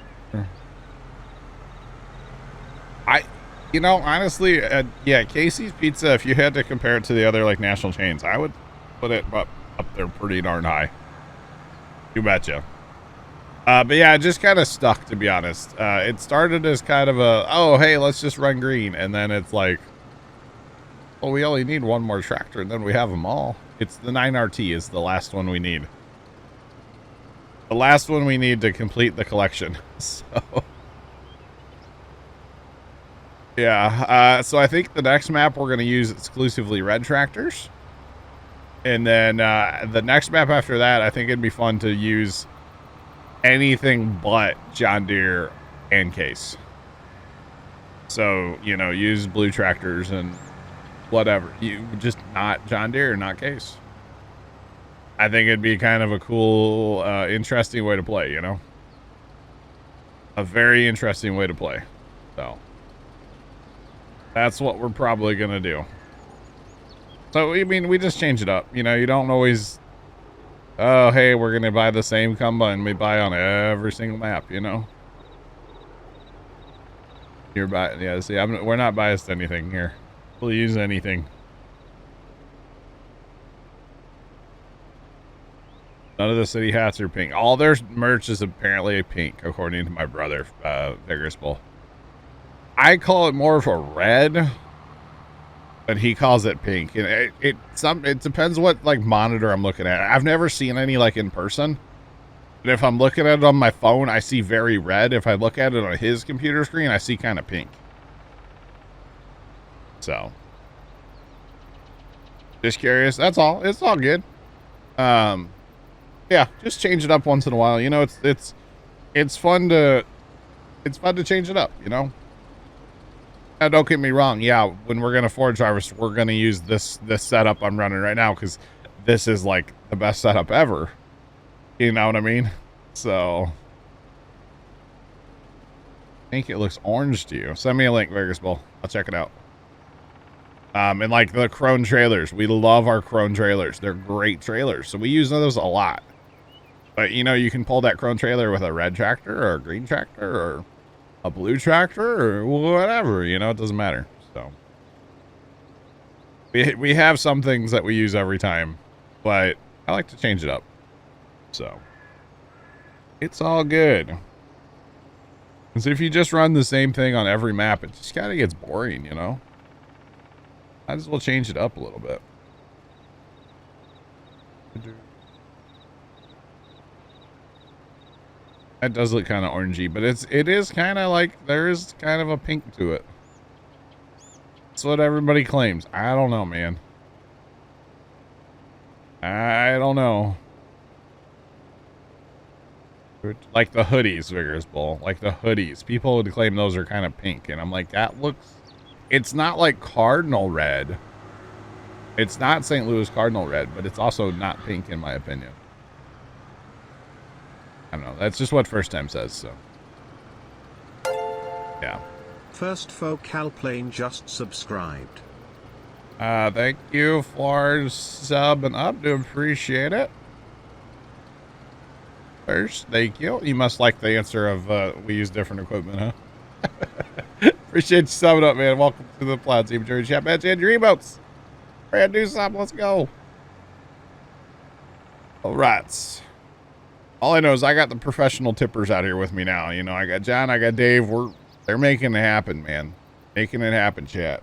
You know, honestly, yeah, Casey's Pizza, if you had to compare it to the other, like, national chains, I would put it up there pretty darn high. You betcha. But yeah, it just kind of stuck, to be honest. It started as kind of a, oh, hey, let's just run green. And then it's like, well, we only need one more tractor, and then we have them all. It's the 9RT is the last one we need. The last one we need to complete the collection. So... yeah, so I think the next map we're going to use exclusively red tractors. And then the next map after that, I think it'd be fun to use anything but John Deere and Case. So, you know, use blue tractors and whatever. You just not John Deere, not Case. I think it'd be kind of a cool, interesting way to play, you know? A very interesting way to play. So... that's what we're probably going to do. So, I mean, we just change it up. You know, you don't always, oh, hey, we're going to buy the same combine we buy on every single map, you know? You're yeah, see, we're not biased to anything here. We'll use anything. None of the city hats are pink. All their merch is apparently pink, according to my brother, Vigorous Bull. I call it more of a red, but he calls it pink. And it depends what like monitor I'm looking at. I've never seen any like in person, but if I'm looking at it on my phone, I see very red. If I look at it on his computer screen, I see kind of pink. So, just curious. That's all. It's all good. Yeah, just change it up once in a while. You know, it's fun to change it up. You know. Now, don't get me wrong. Yeah, when we're gonna forage harvest, we're gonna use this setup I'm running right now because this is like the best setup ever. You know what I mean? So, I think it looks orange to you. Send me a link, Vegas Bull. I'll check it out. And like the Crone trailers, we love our Crone trailers. They're great trailers, so we use those a lot. But you know, you can pull that Crone trailer with a red tractor or a green tractor or a blue tractor or whatever, you know, it doesn't matter. So we have some things that we use every time, but I like to change it up. So it's all good. And so if you just run the same thing on every map, it just kind of gets boring, you know. Might as well change it up a little bit. That does look kind of orangey, but it is kind of like there is kind of a pink to it. That's what everybody claims. I don't know, man. I don't know. Like the hoodies, Vigorous Bull. Like the hoodies. People would claim those are kind of pink, and I'm like, that looks... it's not like Cardinal red. It's not St. Louis Cardinal red, but it's also not pink in my opinion. I don't know. That's just what First Time says, so. Yeah. First Folk Calplane just subscribed. Thank you for sub and up. Do appreciate it. First, thank you. You must like the answer of we use different equipment, huh? Appreciate you subbing up, man. Welcome to the Plow Team Jersey Chat Match and your emotes. Brand new sub. Let's go. All right. All I know is I got the professional tippers out here with me now. You know, I got John, I got Dave. They're making it happen, man. Making it happen, chat.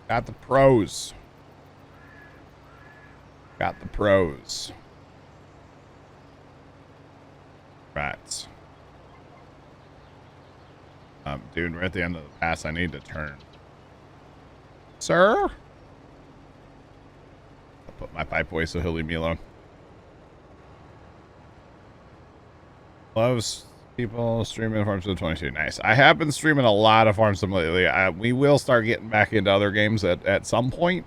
Got the pros. Got the pros. Right. Dude, we're at the end of the pass. I need to turn. Sir? I'll put my pipe away so he'll leave me alone. Loves people streaming Farm Sim 22. Nice. I have been streaming a lot of Farm Sim lately. We will start getting back into other games at some point.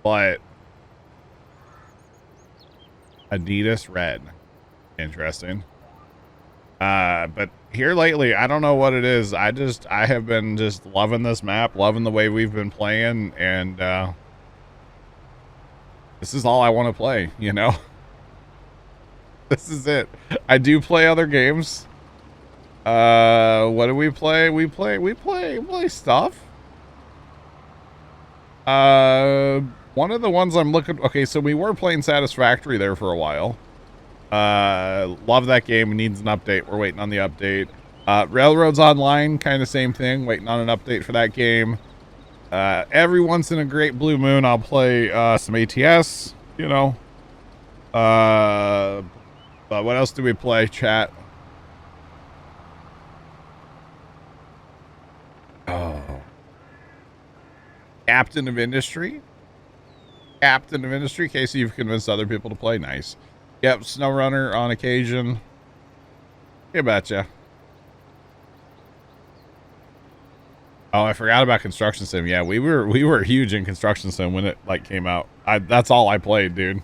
But Adidas Red. Interesting. But here lately, I don't know what it is. I have been just loving this map, loving the way we've been playing, and this is all I want to play, you know? This is it. I do play other games. What do we play? We play stuff. One of the ones I'm looking... Okay, so we were playing Satisfactory there for a while. Love that game. It needs an update. We're waiting on the update. Railroads Online, kind of same thing. Waiting on an update for that game. Every once in a great blue moon, I'll play some ATS, you know. But what else do we play, chat? Oh. Captain of Industry? Captain of Industry? Casey, you've convinced other people to play. Nice. Yep, SnowRunner on occasion. You betcha. Oh, I forgot about Construction Sim. Yeah, we were huge in Construction Sim when it like came out. That's all I played, dude.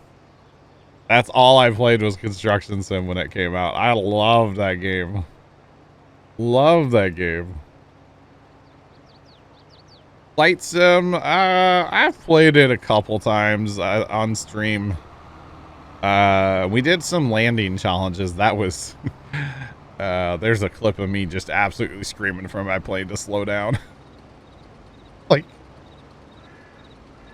That's all I played was Construction Sim when it came out. I loved that game. Love that game. Flight Sim, I've played it a couple times on stream. We did some landing challenges. That was, there's a clip of me just absolutely screaming for my plane to slow down. Like,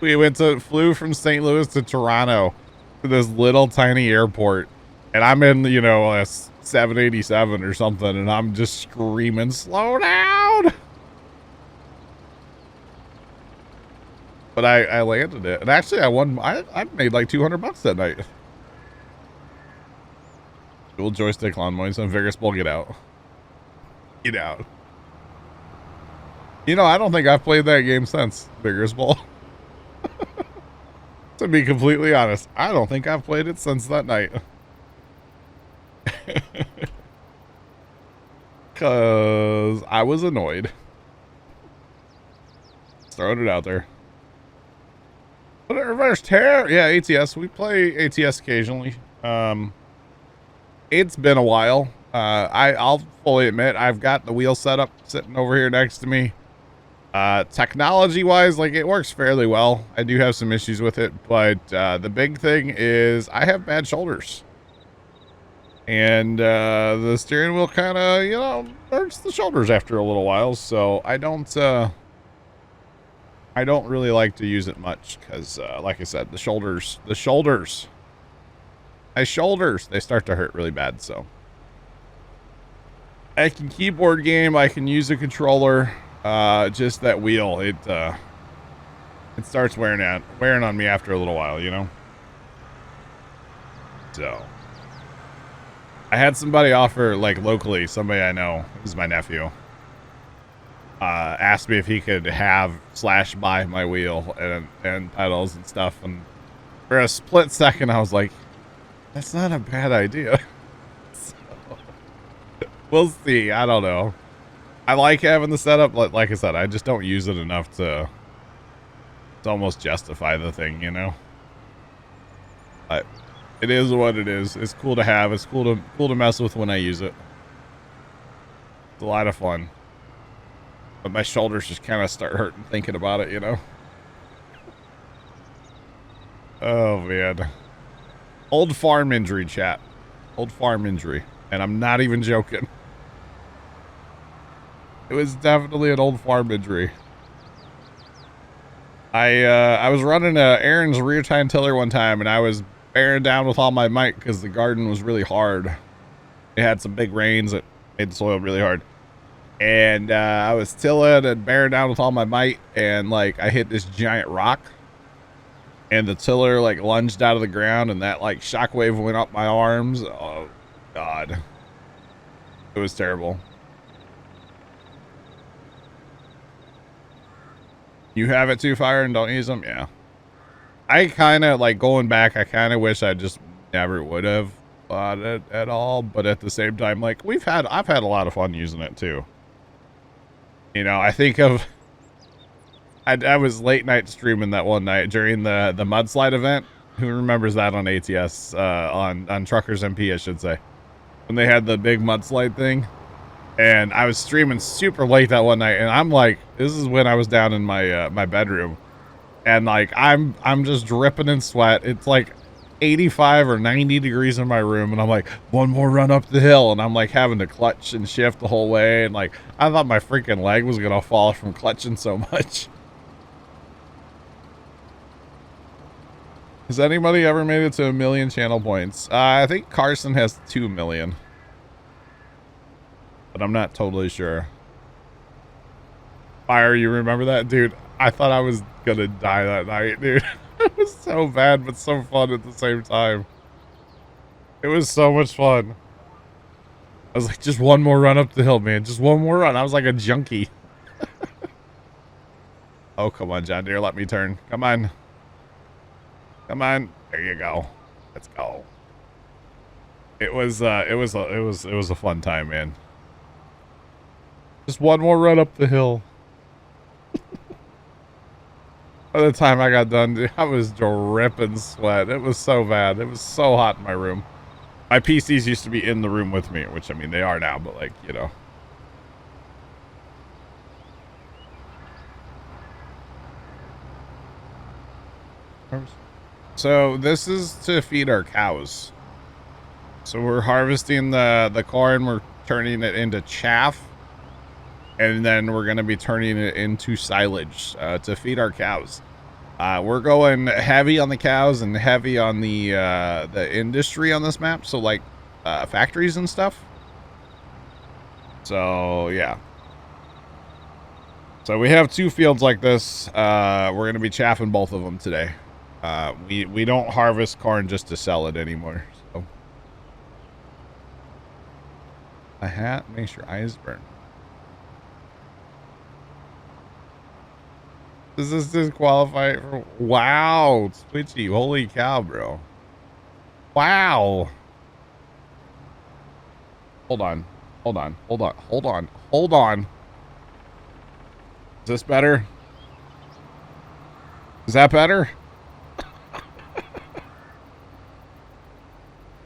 we flew from St. Louis to Toronto to this little tiny airport, and I'm in, you know, a 787 or something, and I'm just screaming, slow down. But I landed it, and actually I won. I made like $200 that night. Dual joystick lawn mowing, some Vigorous Bull, get out. Get out. You know, I don't think I've played that game since Vigorous Bull. To be completely honest, I don't think I've played it since that night. Cause I was annoyed. Throwing it out there. But reverse tear, yeah, ATS. We play ATS occasionally. It's been a while. I'll fully admit I've got the wheel setup sitting over here next to me. Technology wise, like, it works fairly well. I do have some issues with it, but the big thing is I have bad shoulders. And the steering wheel kind of, you know, hurts the shoulders after a little while, so I don't really like to use it much because, like I said, my shoulders, they start to hurt really bad. So I can keyboard game, I can use a controller, just that wheel, it starts wearing on me after a little while, you know? So I had somebody offer, like, locally, somebody I know, this is my nephew, asked me if he could buy my wheel and pedals and stuff, and for a split second I was like, that's not a bad idea. So, we'll see. I don't know. I like having the setup. Like I said, I just don't use it enough to almost justify the thing, you know. But it is what it is. It's cool to have. It's cool to mess with when I use it. It's a lot of fun. But my shoulders just kind of start hurting thinking about it, you know. Oh man. Old farm injury, chat. Old farm injury. And I'm not even joking. It was definitely an old farm injury. I was running Aaron's rear tine tiller one time, and I was bearing down with all my might because the garden was really hard. It had some big rains that made the soil really hard. And I was tilling and bearing down with all my might, and like I hit this giant rock, and the tiller like lunged out of the ground, and that like shockwave went up my arms. Oh God, it was terrible. You have it too, Fire, and don't use them? Yeah. I kind of like going back. I kind of wish I just never would have bought it at all. But at the same time, like I've had a lot of fun using it too. You know, I think of, I was late night streaming that one night during the mudslide event. Who remembers that on ATS, on Truckers MP, I should say, when they had the big mudslide thing. And I was streaming super late that one night, and I'm like, this is when I was down in my my bedroom, and like I'm just dripping in sweat. It's like 85 or 90 degrees in my room, and I'm like, one more run up the hill, and I'm like having to clutch and shift the whole way, and like I thought my freaking leg was gonna fall from clutching so much. Has anybody ever made it to 1 million channel points? I think Carson has 2 million. But I'm not totally sure. Fire, you remember that? Dude, I thought I was gonna die that night, dude. It was so bad, but so fun at the same time. It was so much fun. I was like, just one more run up the hill, man. Just one more run. I was like a junkie. Oh, come on, John Deere. Let me turn. Come on. Come on. There you go. Let's go. It was a fun time, man. Just one more run up the hill. By the time I got done, dude, I was dripping sweat. It was so bad. It was so hot in my room. My PCs used to be in the room with me, which I mean they are now, but like, you know. So this is to feed our cows. So we're harvesting the corn, we're turning it into chaff. And then we're going to be turning it into silage to feed our cows. We're going heavy on the cows and heavy on the industry on this map. So like factories and stuff. So yeah. So we have 2 fields like this. We're going to be chaffing both of them today. We don't harvest corn just to sell it anymore. So a hat makes your eyes burn. Does this disqualify for... Wow, Twitchy. Holy cow, bro. Wow. Hold on. Hold on. Hold on. Hold on. Hold on. Is this better? Is that better?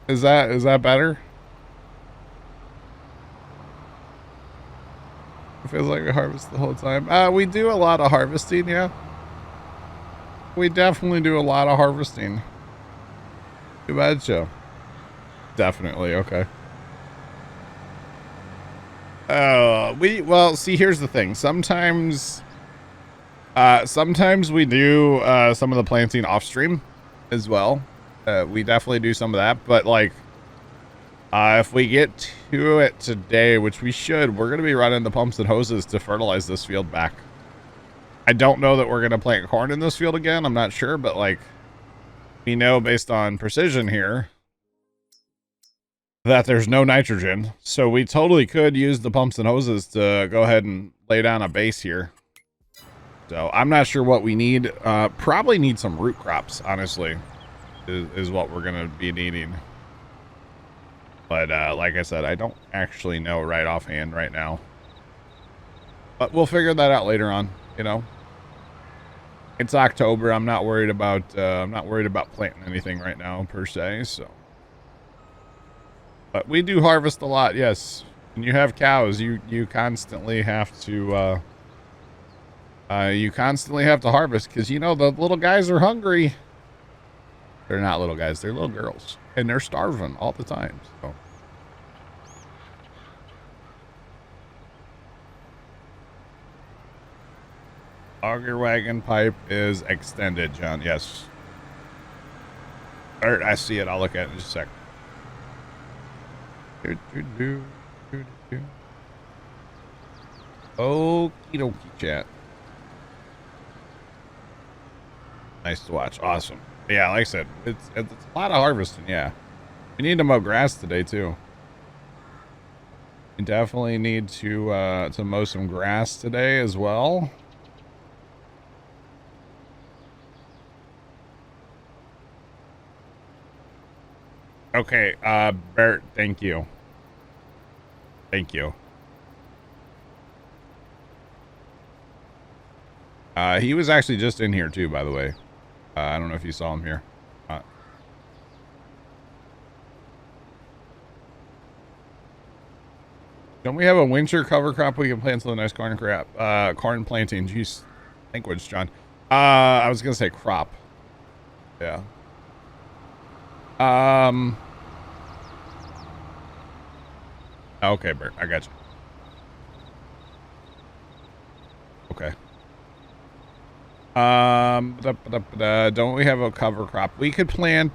Is that better? It feels like we harvest the whole time. We do a lot of harvesting, yeah. We definitely do a lot of harvesting. Too bad, show. Definitely, okay. Well, see, here's the thing. Sometimes we do some of the planting off stream as well. We definitely do some of that, but like if we get to it today, which we should, we're going to be running the pumps and hoses to fertilize this field back. I don't know that we're going to plant corn in this field again. I'm not sure, but like we know based on precision here that there's no nitrogen. So we totally could use the pumps and hoses to go ahead and lay down a base here. So I'm not sure what we need. Probably need some root crops, honestly, is what we're going to be needing. But like I said, I don't actually know right offhand right now. But we'll figure that out later on, you know. It's October. I'm not worried about planting anything right now per se, so. But we do harvest a lot, yes. When you have cows, you constantly have to harvest because you know the little guys are hungry. They're not little guys, they're little girls. And they're starving all the time. So. Auger wagon pipe is extended, John. Yes. Or I see it. I'll look at it in just a sec. Okie dokie, chat. Nice to watch. Awesome. Yeah, like I said, it's a lot of harvesting. Yeah, we need to mow grass today too. We definitely need to mow some grass today as well. Okay, Bert, thank you. Thank you. He was actually just in here too, by the way. I don't know if you saw him here. Don't we have a winter cover crop we can plant some nice corn crop? Corn planting. Jeez, language, John. I was gonna say crop. Yeah. Okay, Bert, I got you. Okay. Don't we have a cover crop? We could plant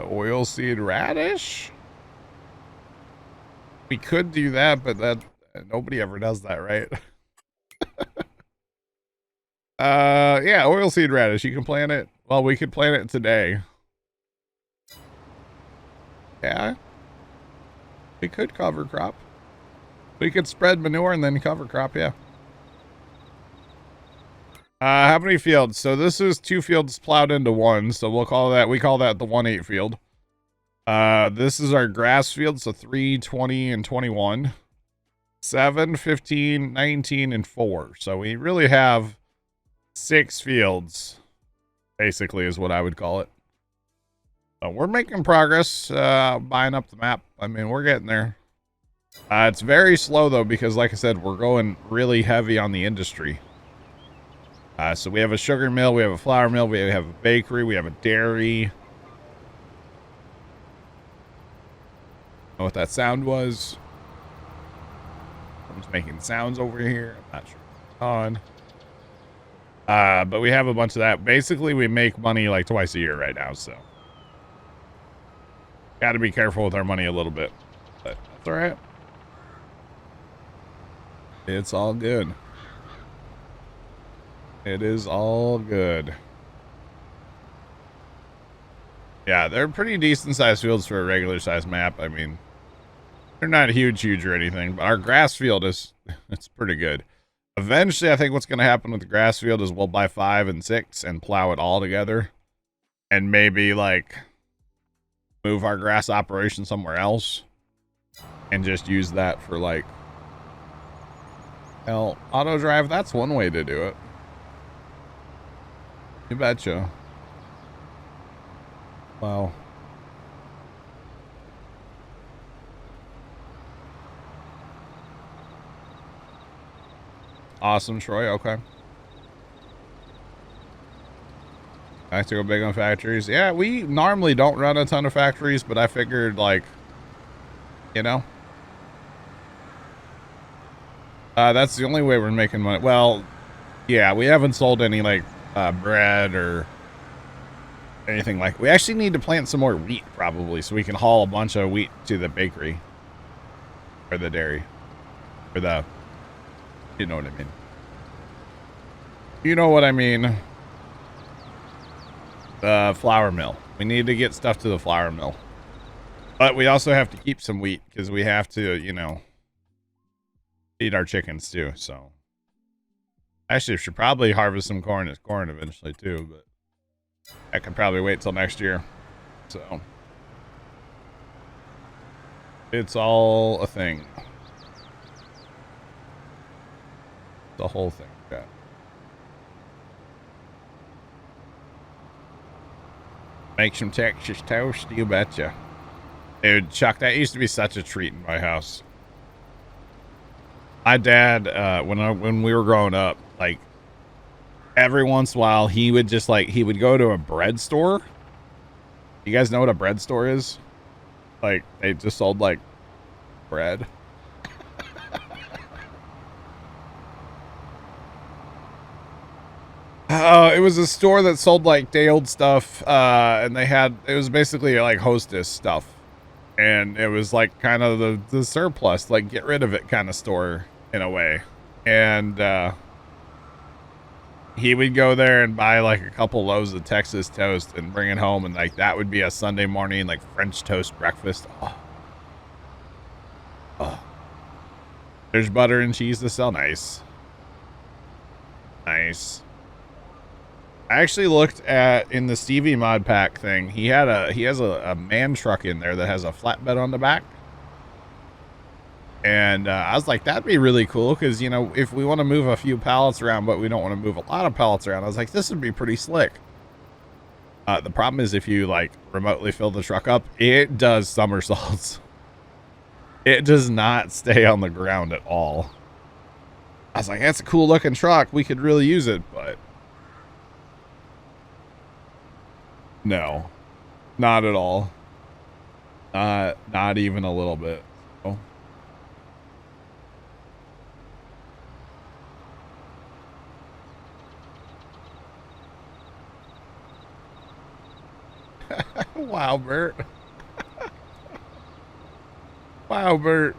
oilseed radish. We could do that, but that nobody ever does that, right? Yeah, oilseed radish. You can plant it. Well, we could plant it today. Yeah. We could cover crop. We could spread manure and then cover crop, yeah. How many fields? So this is 2 fields plowed into one, so we call that the 1-8 field. This is our grass field, so 3, 20, and 21. 7, 15, 19, and 4. So we really have 6 fields, basically, is what I would call it. We're making progress, buying up the map. I mean, we're getting there. It's very slow, though, because, like I said, we're going really heavy on the industry. So we have a sugar mill, we have a flour mill, we have a bakery, we have a dairy. Know what that sound was? Someone's making sounds over here. I'm not sure what's on. But we have a bunch of that. Basically, we make money like twice a year right now, so got to be careful with our money a little bit. But that's all right. It's all good. It is all good. Yeah, they're pretty decent sized fields for a regular size map. I mean, they're not huge or anything, but our grass field it's pretty good. Eventually, I think what's going to happen with the grass field is we'll buy 5 and 6 and plow it all together, and maybe like move our grass operation somewhere else and just use that for like, hell, auto drive. That's one way to do it. You betcha. Wow. Awesome, Troy. Okay. I like to go big on factories. Yeah, we normally don't run a ton of factories, but I figured, like, you know, that's the only way we're making money. Well, yeah, we haven't sold any like bread or anything like. We actually need to plant some more wheat probably, so we can haul a bunch of wheat to the bakery or the dairy or the. You know what I mean. You know what I mean. The flour mill. We need to get stuff to the flour mill. But we also have to keep some wheat because we have to, you know, feed our chickens too. So actually, should probably harvest some corn as corn eventually too, but I can probably wait till next year. So it's all a thing. The whole thing. Yeah. Make some Texas toast, you betcha. Dude, Chuck, that used to be such a treat in my house. My dad, when we were growing up, like every once in a while, he would just like he would go to a bread store. You guys know what a bread store is? Like they just sold like bread. It was a store that sold like day old stuff, and it was basically like Hostess stuff, and it was like kind of the surplus, like get rid of it kind of store in a way. And he would go there and buy like a couple loaves of Texas toast and bring it home, and like that would be a Sunday morning like French toast breakfast. Oh. There's butter and cheese to sell. Nice. Nice. I actually looked at in the Stevie mod pack thing. He has a man truck in there that has a flatbed on the back. And I was like, that'd be really cool because, you know, if we want to move a few pallets around, but we don't want to move a lot of pallets around, I was like, this would be pretty slick. The problem is if you like remotely fill the truck up, it does somersaults. It does not stay on the ground at all. I was like, that's a cool looking truck. We could really use it, but no, not at all. Not even a little bit. So. Wow, Bert. Wow, Bert.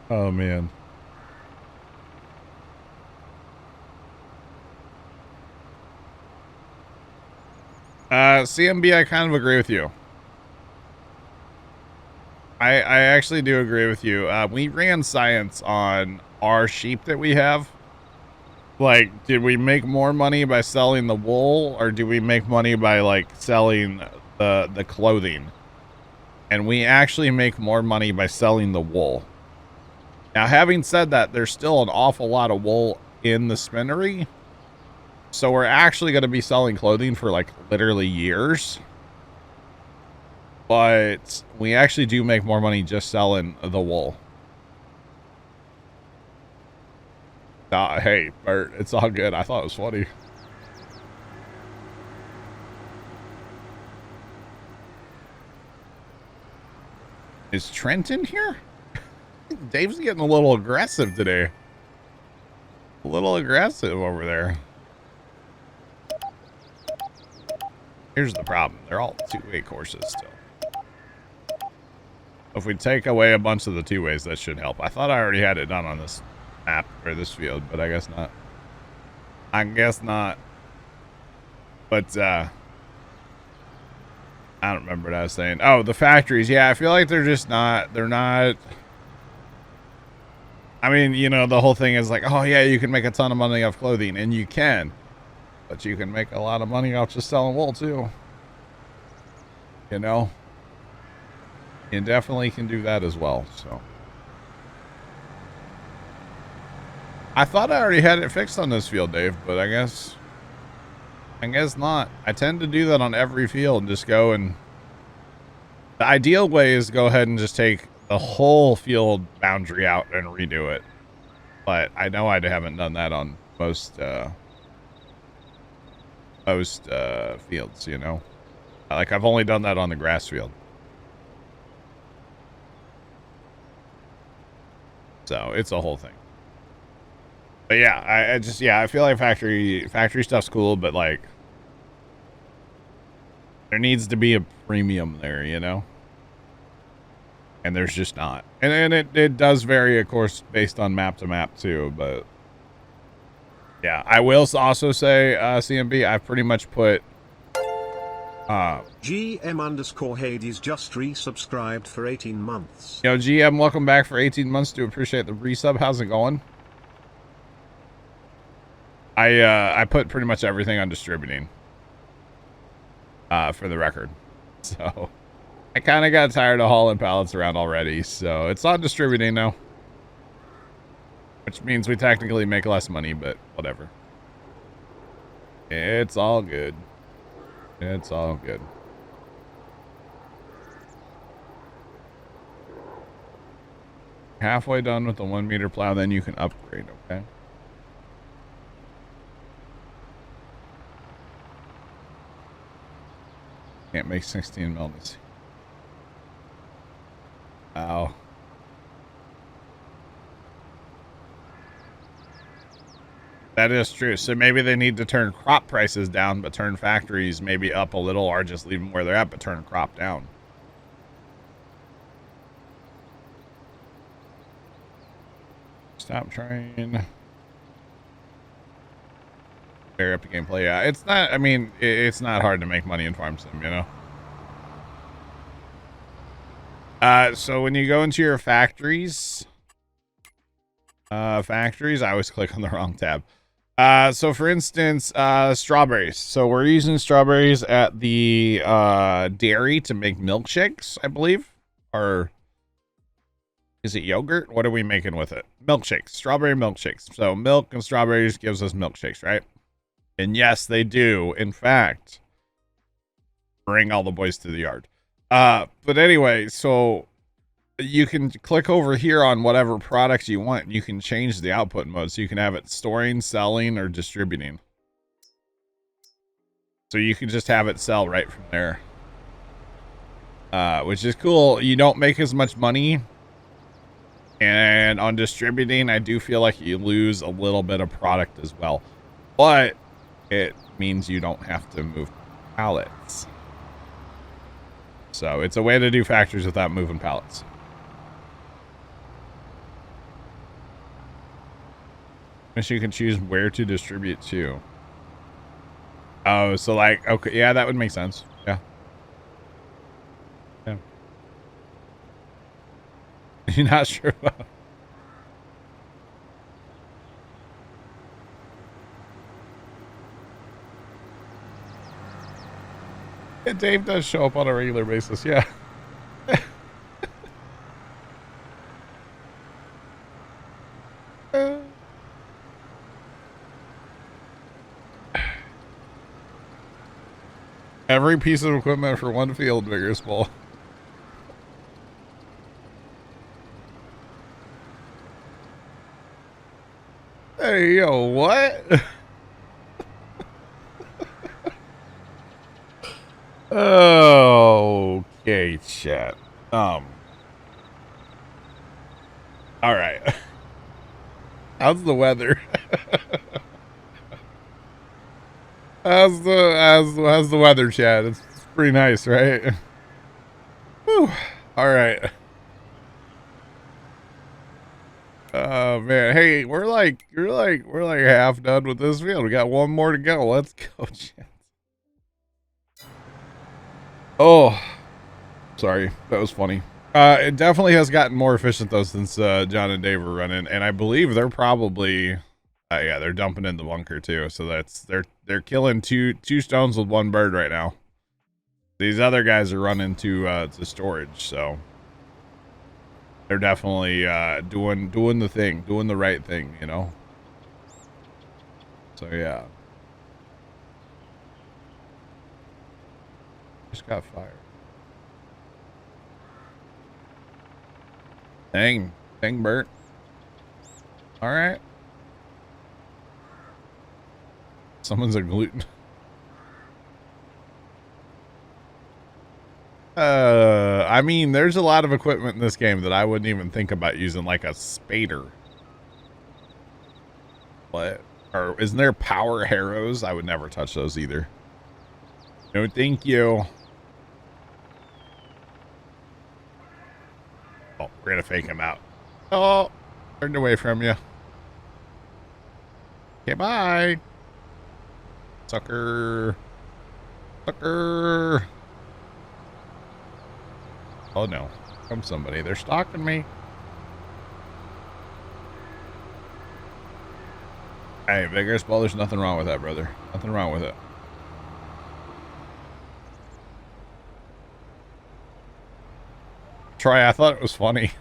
Oh, man. CMB, I kind of agree with you. I actually do agree with you. We ran science on our sheep that we have. Like, did we make more money by selling the wool, or do we make money by like selling the clothing? And we actually make more money by selling the wool. Now, having said that, there's still an awful lot of wool in the spinnery. So we're actually going to be selling clothing for like literally years. But we actually do make more money just selling the wool. Hey, Bert, it's all good. I thought it was funny. Is Trent in here? Dave's getting a little aggressive today. A little aggressive over there. Here's the problem. They're all two-way courses still. If we take away a bunch of the two-ways, that should help. I thought I already had it done on this map or this field, but I guess not. I guess not. But, I don't remember what I was saying. Oh, the factories. Yeah, I feel like they're just not, they're not. I mean, you know, the whole thing is like, oh yeah, you can make a ton of money off clothing, and you can. But you can make a lot of money off just selling wool too. You know? You definitely can do that as well, so. I thought I already had it fixed on this field, Dave, but I guess not. I tend to do that on every field and just go and... The ideal way is go ahead and just take the whole field boundary out and redo it. But I know I haven't done that on most fields, you know? Like, I've only done that on the grass field. So, it's a whole thing. But yeah, I feel like factory stuff's cool, but like there needs to be a premium there, you know? And there's just not. And it does vary, of course, based on map to map too, but yeah, I will also say, CMB, I've pretty much put GM_Hades just resubscribed for 18 months. Yo, GM, welcome back for 18 months. Do appreciate the resub. How's it going? I put pretty much everything on distributing, for the record. So I kind of got tired of hauling pallets around already. So it's on distributing now, which means we technically make less money, but whatever. It's all good. It's all good. Halfway done with the 1 meter plow, then you can upgrade, okay? Can't make 16 mil this. Ow. That is true. So maybe they need to turn crop prices down, but turn factories maybe up a little, or just leave them where they're at, but turn crop down. Stop trying. Fair up the gameplay. Yeah, it's not. I mean, it's not hard to make money in Farm Sim, you know. So when you go into your factories, I always click on the wrong tab. So for instance, strawberries. So we're using strawberries at the dairy to make milkshakes, I believe, or is it yogurt? What are we making with it? Milkshakes, strawberry milkshakes. So milk and strawberries gives us milkshakes, right? And yes, they do. In fact, bring all the boys to the yard. But anyway, so you can click over here on whatever products you want. You can change the output mode. So you can have it storing, selling, or distributing. So you can just have it sell right from there. Which is cool. You don't make as much money. And on distributing, I do feel like you lose a little bit of product as well. But it means you don't have to move pallets. So it's a way to do factories without moving pallets. Wish you can choose where to distribute to. Oh, so like, okay, yeah, that would make sense. Yeah. Yeah. You're not sure about... Yeah, Dave does show up on a regular basis, yeah. Every piece of equipment for one field, Vigorous Bull. Hey, yo, what? Okay, chat. All right. How's the weather? How's the weather, chat? It's pretty nice, right? Whew. All right. Oh man, hey, we're like half done with this field. We got one more to go. Let's go, chat. Oh, sorry, that was funny. It definitely has gotten more efficient though since John and Dave were running, and I believe they're probably, yeah, they're dumping in the bunker too. So that's they're killing two stones with one bird right now. These other guys are running to storage, so they're definitely doing the thing, doing the right thing, you know. So yeah, just got fired. Dang, Bert. All right. Someone's a gluten. I mean, there's a lot of equipment in this game that I wouldn't even think about using, like a spader. What? Or isn't there power harrows? I would never touch those either. No, thank you. Oh, we're gonna fake him out. Oh, turned away from you. Okay, bye. Sucker. Sucker. Oh no, come somebody. They're stalking me. Hey, Vigorous Ball, there's nothing wrong with that, brother. Nothing wrong with it. Troy, I thought it was funny.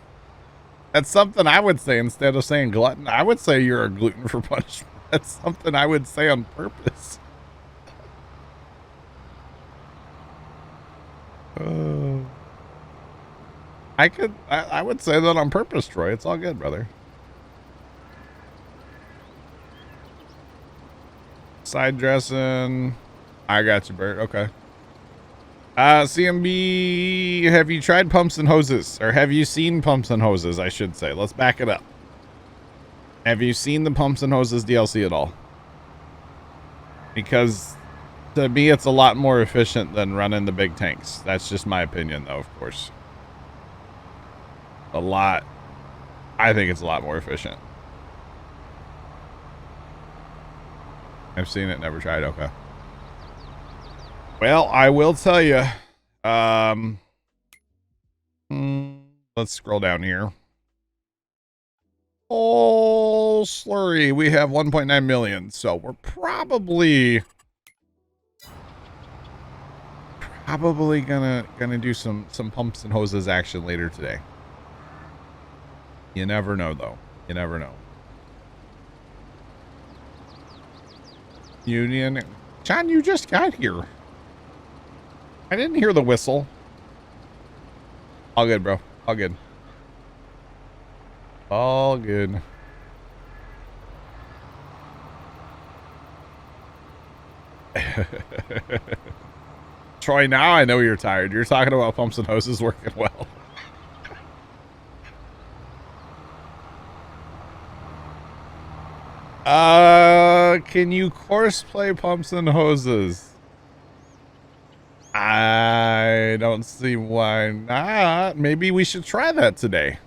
That's something I would say instead of saying glutton. I would say you're a gluten for punishment. That's something I would say on purpose. I would say that on purpose, Troy. It's all good, brother. Side dressing. I got you, Bert. Okay. CMB, have you tried pumps and hoses? Or have you seen pumps and hoses, I should say. Let's back it up. Have you seen the pumps and hoses DLC at all? Because to me, it's a lot more efficient than running the big tanks. That's just my opinion, though, of course. I think it's a lot more efficient. I've seen it, never tried. Okay. Well, I will tell you. Let's scroll down here. Oh, slurry. We have 1.9 million. So we're probably gonna do some pumps and hoses action later today. You never know, though. You never know. Union. John, you just got here. I didn't hear the whistle. All good, bro. All good. All good. Troy, now I know you're tired. You're talking about pumps and hoses working well. Can you course play pumps and hoses? I don't see why not. Maybe we should try that today.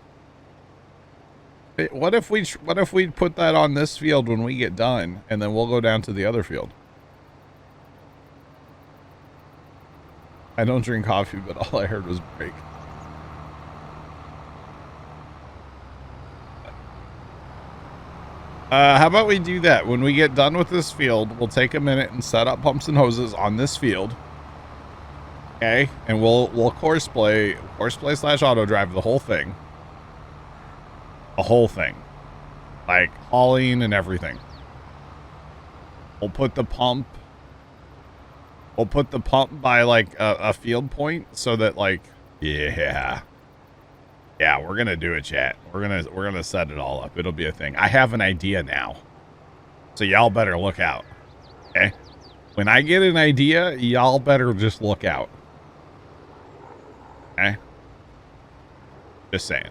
What if we put that on this field when we get done, and then we'll go down to the other field? I don't drink coffee, but all I heard was break. How about we do that? When we get done with this field, we'll take a minute and set up pumps and hoses on this field. Okay, and we'll course play / auto drive the whole thing. The whole thing. Like hauling and everything. We'll put the pump by like a field point so that like, yeah, we're gonna do it, chat. We're gonna set it all up. It'll be a thing. I have an idea now, so y'all better look out. Okay, when I get an idea, y'all better just look out. Okay, just saying.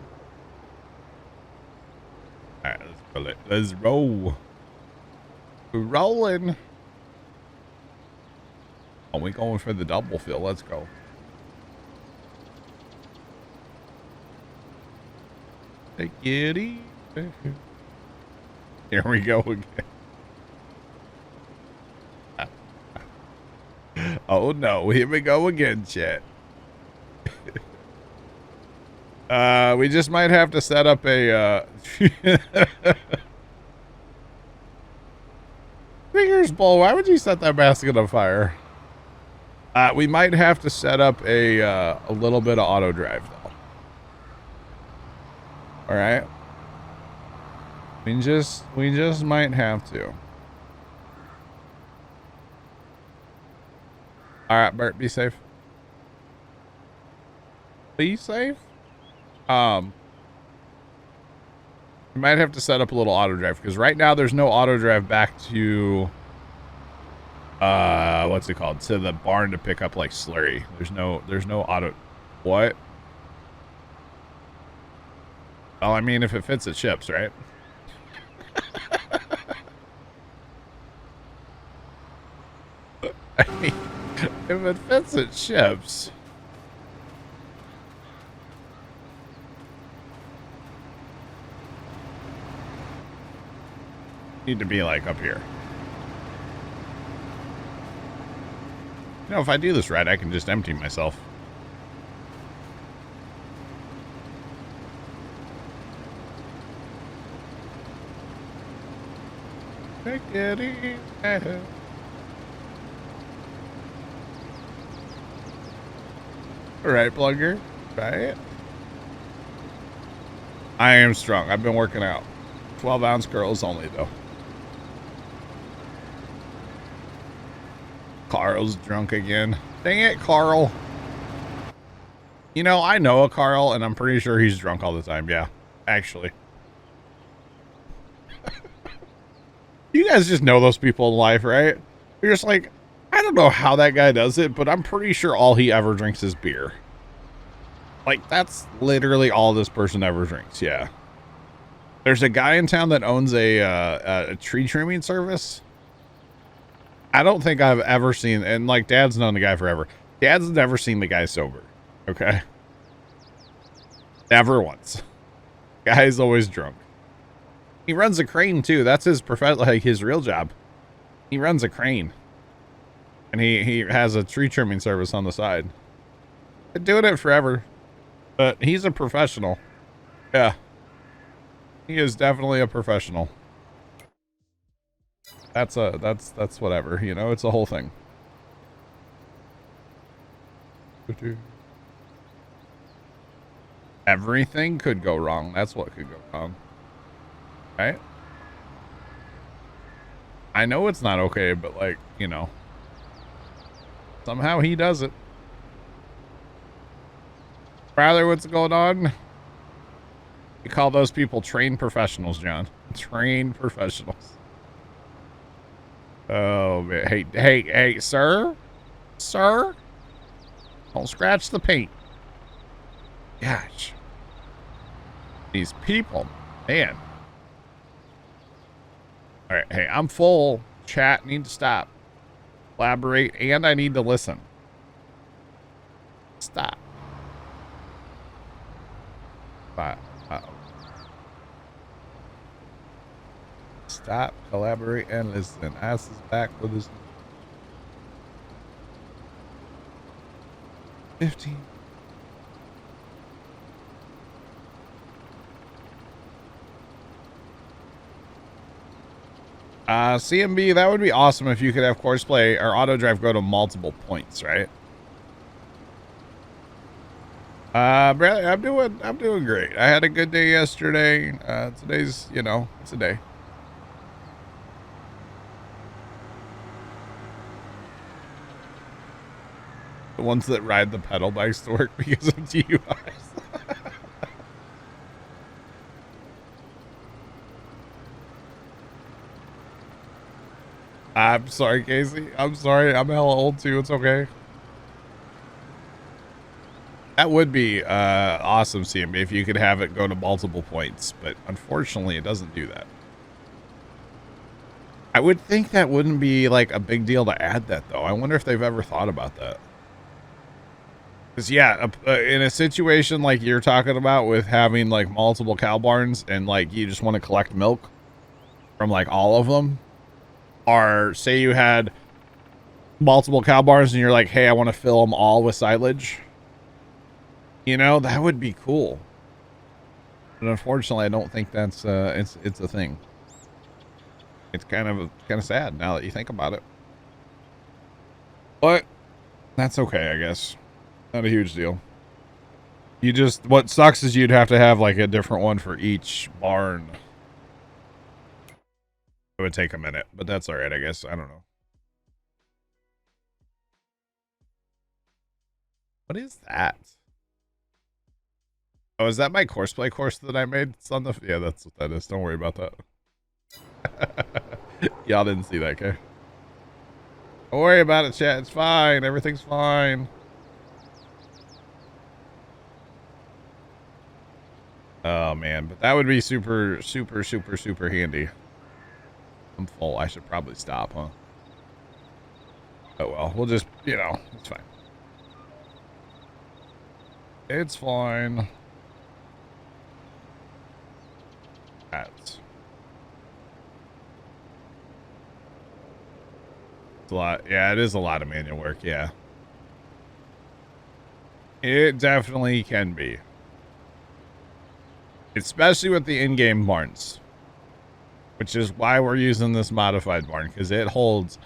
All right, let's roll. We're rolling. Oh, we going for the double fill. Let's go. Take it easy. Here we go again. Oh no, here we go again, chat. We just might have to set up a Fingers bowl, why would you set that basket on fire? We might have to set up a little bit of auto drive though. All right. We just might have to. All right, Bert, be safe. Be safe. We might have to set up a little auto drive because right now there's no auto drive back to what's it called, to the barn to pick up like slurry. There's no auto. What? Well, I mean, if it fits at ships, right? I mean, if it fits at ships. Need to be like up here. You know, if I do this right, I can just empty myself. Take it easy. All right, Plugger. Right. I am strong. I've been working out. 12-ounce girls only, though. Carl's drunk again. Dang it, Carl. You know, I know a Carl, and I'm pretty sure he's drunk all the time. Yeah, actually. You guys just know those people in life, right? You're just like, I don't know how that guy does it, but I'm pretty sure all he ever drinks is beer. Like, that's literally all this person ever drinks, yeah. There's a guy in town that owns a tree trimming service. I don't think I've ever seen, and like Dad's known the guy forever. Dad's never seen the guy sober. Okay. Never once. Guy's always drunk. He runs a crane too. That's his like his real job. He runs a crane. And he has a tree trimming service on the side. Been doing it forever. But he's a professional. Yeah. He is definitely a professional. That's whatever, you know, it's a whole thing. Everything could go wrong. That's what could go wrong. Right? I know it's not okay, but like, you know, somehow he does it. Rather, what's going on? You call those people trained professionals, John. Trained professionals. Oh, man. Hey, sir? Sir? Don't scratch the paint. Gosh. These people, man. All right, hey, I'm full. Chat, need to stop. Collaborate, and I need to listen. Stop. Uh-oh. Stop, collaborate, and listen. Ass is back with his 15. CMB, that would be awesome if you could have courseplay or auto drive go to multiple points, right? Bradley, I'm doing great. I had a good day yesterday. Today's, you know, it's a day. The ones that ride the pedal bikes to work because of DUIs. I'm sorry, Casey. I'm sorry. I'm hella old too. It's okay. That would be awesome, CMB, if you could have it go to multiple points, but unfortunately, it doesn't do that. I would think that wouldn't be like a big deal to add that, though. I wonder if they've ever thought about that. Because, yeah, in a situation like you're talking about with having like multiple cow barns and like you just want to collect milk from like all of them, or say you had multiple cow barns and you're like, hey, I want to fill them all with silage. You know, that would be cool. But unfortunately, I don't think that's it's a thing. It's kind of sad now that you think about it. But that's okay, I guess. Not a huge deal. You just, what sucks is you'd have to have like a different one for each barn. It would take a minute, but that's all right, I guess. I don't know. What is that? Oh, is that my courseplay course that I made? It's on the, yeah, that's what that is. Don't worry about that. Y'all didn't see that, okay? Don't worry about it, chat. It's fine. Everything's fine. Oh, man. But that would be super, super, super, super handy. I'm full. I should probably stop, huh? Oh, well. We'll just, you know, it's fine. It's fine. That's... It's a lot. Yeah, it is a lot of manual work. Yeah. It definitely can be. Especially with the in-game barns. Which is why we're using this modified barn. Because it holds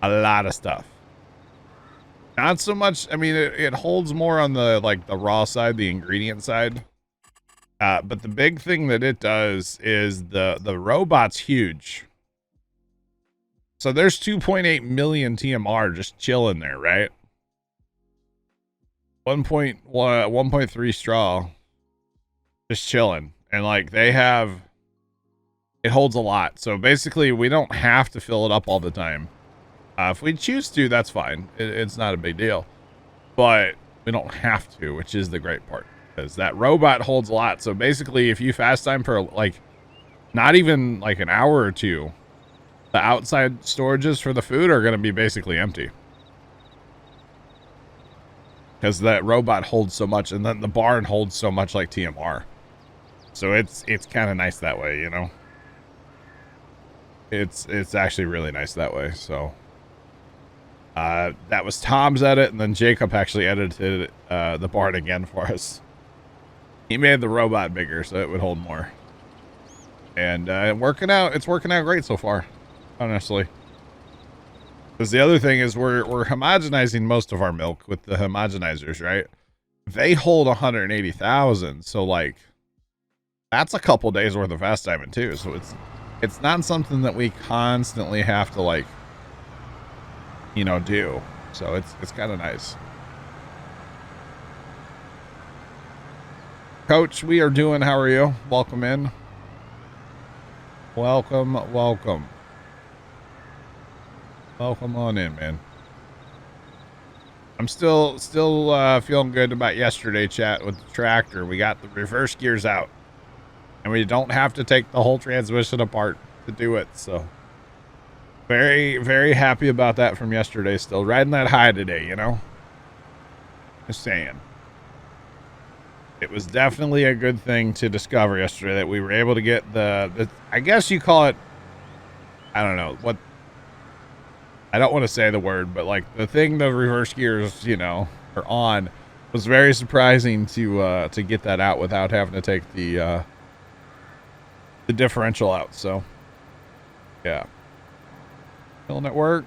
a lot of stuff. Not so much. I mean, it holds more on the, like, the raw side, the ingredient side. But the big thing that it does is the robot's huge. So there's 2.8 million TMR just chilling there, right? 1.3 straw just chilling. And like they have, it holds a lot. So basically we don't have to fill it up all the time. If we choose to, that's fine. It's not a big deal, but we don't have to, which is the great part. Because that robot holds a lot. So basically if you fast time for like not even like an hour or two, The outside storages for the food are going to be basically empty. Because that robot holds so much, and then the barn holds so much like TMR. So it's kind of nice that way, you know? It's actually really nice that way, so... that was Tom's edit, and then Jacob actually edited the barn again for us. He made the robot bigger so it would hold more. And it's working out great so far, honestly. Because the other thing is we're homogenizing most of our milk with the homogenizers, right? They hold 180,000, so like that's a couple days worth of fast timing too. So it's not something that we constantly have to like, you know, do. So it's kind of nice. Coach, we are doing. How are you? Welcome in. Welcome. Welcome on in, man. I'm still feeling good about yesterday chat with the tractor. We got the reverse gears out, and we don't have to take the whole transmission apart to do it. So very, very happy about that from yesterday. Still riding that high today, you know? Just saying. It was definitely a good thing to discover yesterday that we were able to get the I guess you call it, I don't know what, I don't want to say the word, but like the thing the reverse gears, you know, are on, was very surprising to get that out without having to take the differential out. So yeah. Feeling at work.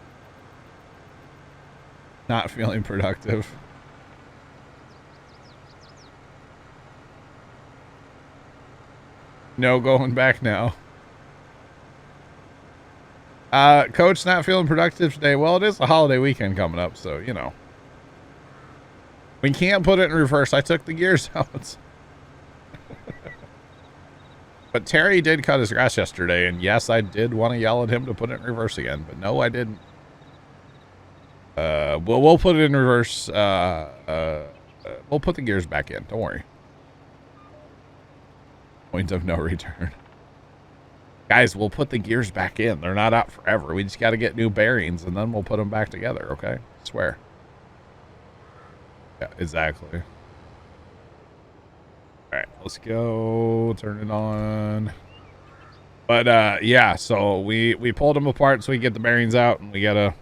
Not feeling productive. No going back now. Coach, not feeling productive today. Well, it is a holiday weekend coming up, so, you know. We can't put it in reverse. I took the gears out. But Terry did cut his grass yesterday, and yes, I did want to yell at him to put it in reverse again, but no, I didn't. We'll put it in reverse. We'll put the gears back in. Don't worry. Point of no return. Guys, we'll put the gears back in. They're not out forever. We just got to get new bearings, and then we'll put them back together, okay? I swear. Yeah, exactly. All right, let's go. Turn it on. But, yeah, so we pulled them apart so we get the bearings out, and we got to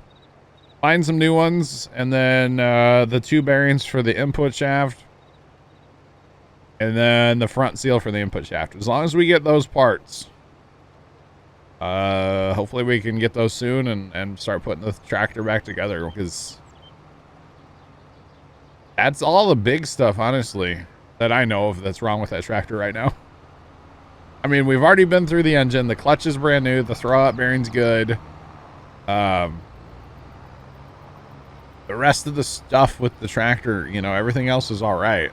find some new ones, and then the 2 bearings for the input shaft, and then the front seal for the input shaft. As long as we get those parts, hopefully we can get those soon and start putting the tractor back together, because that's all the big stuff, honestly, that I know of that's wrong with that tractor right now. I mean, we've already been through the engine. The clutch is brand new. The throwout bearing's good. The rest of the stuff with the tractor, you know, everything else is all right.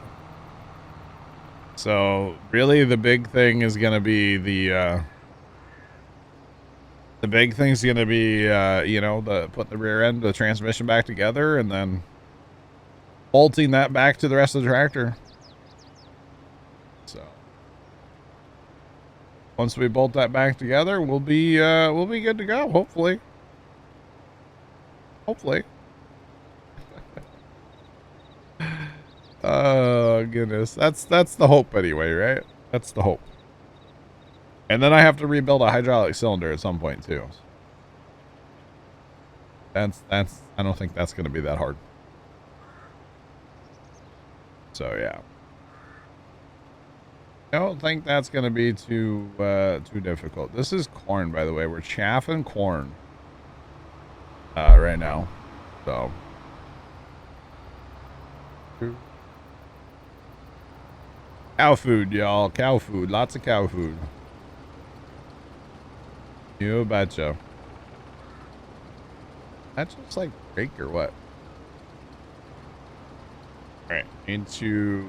So really the big thing is going to be you know, putting the rear end of the transmission back together and then bolting that back to the rest of the tractor. So once we bolt that back together, we'll be good to go, hopefully. Oh goodness, that's the hope anyway, right? That's the hope. And then I have to rebuild a hydraulic cylinder at some point too. That's I don't think that's going to be that hard. So yeah, I don't think that's going to be too difficult. This is corn, by the way. We're chaffing corn right now, so. Cow food, y'all. Cow food. Lots of cow food. You betcha. That's just like break or what? Alright. Need to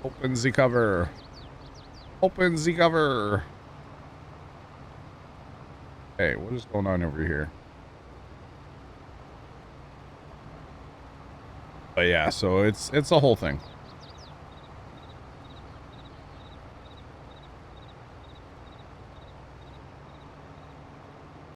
open the cover. Open the cover. Hey, what is going on over here? But yeah, so it's a whole thing.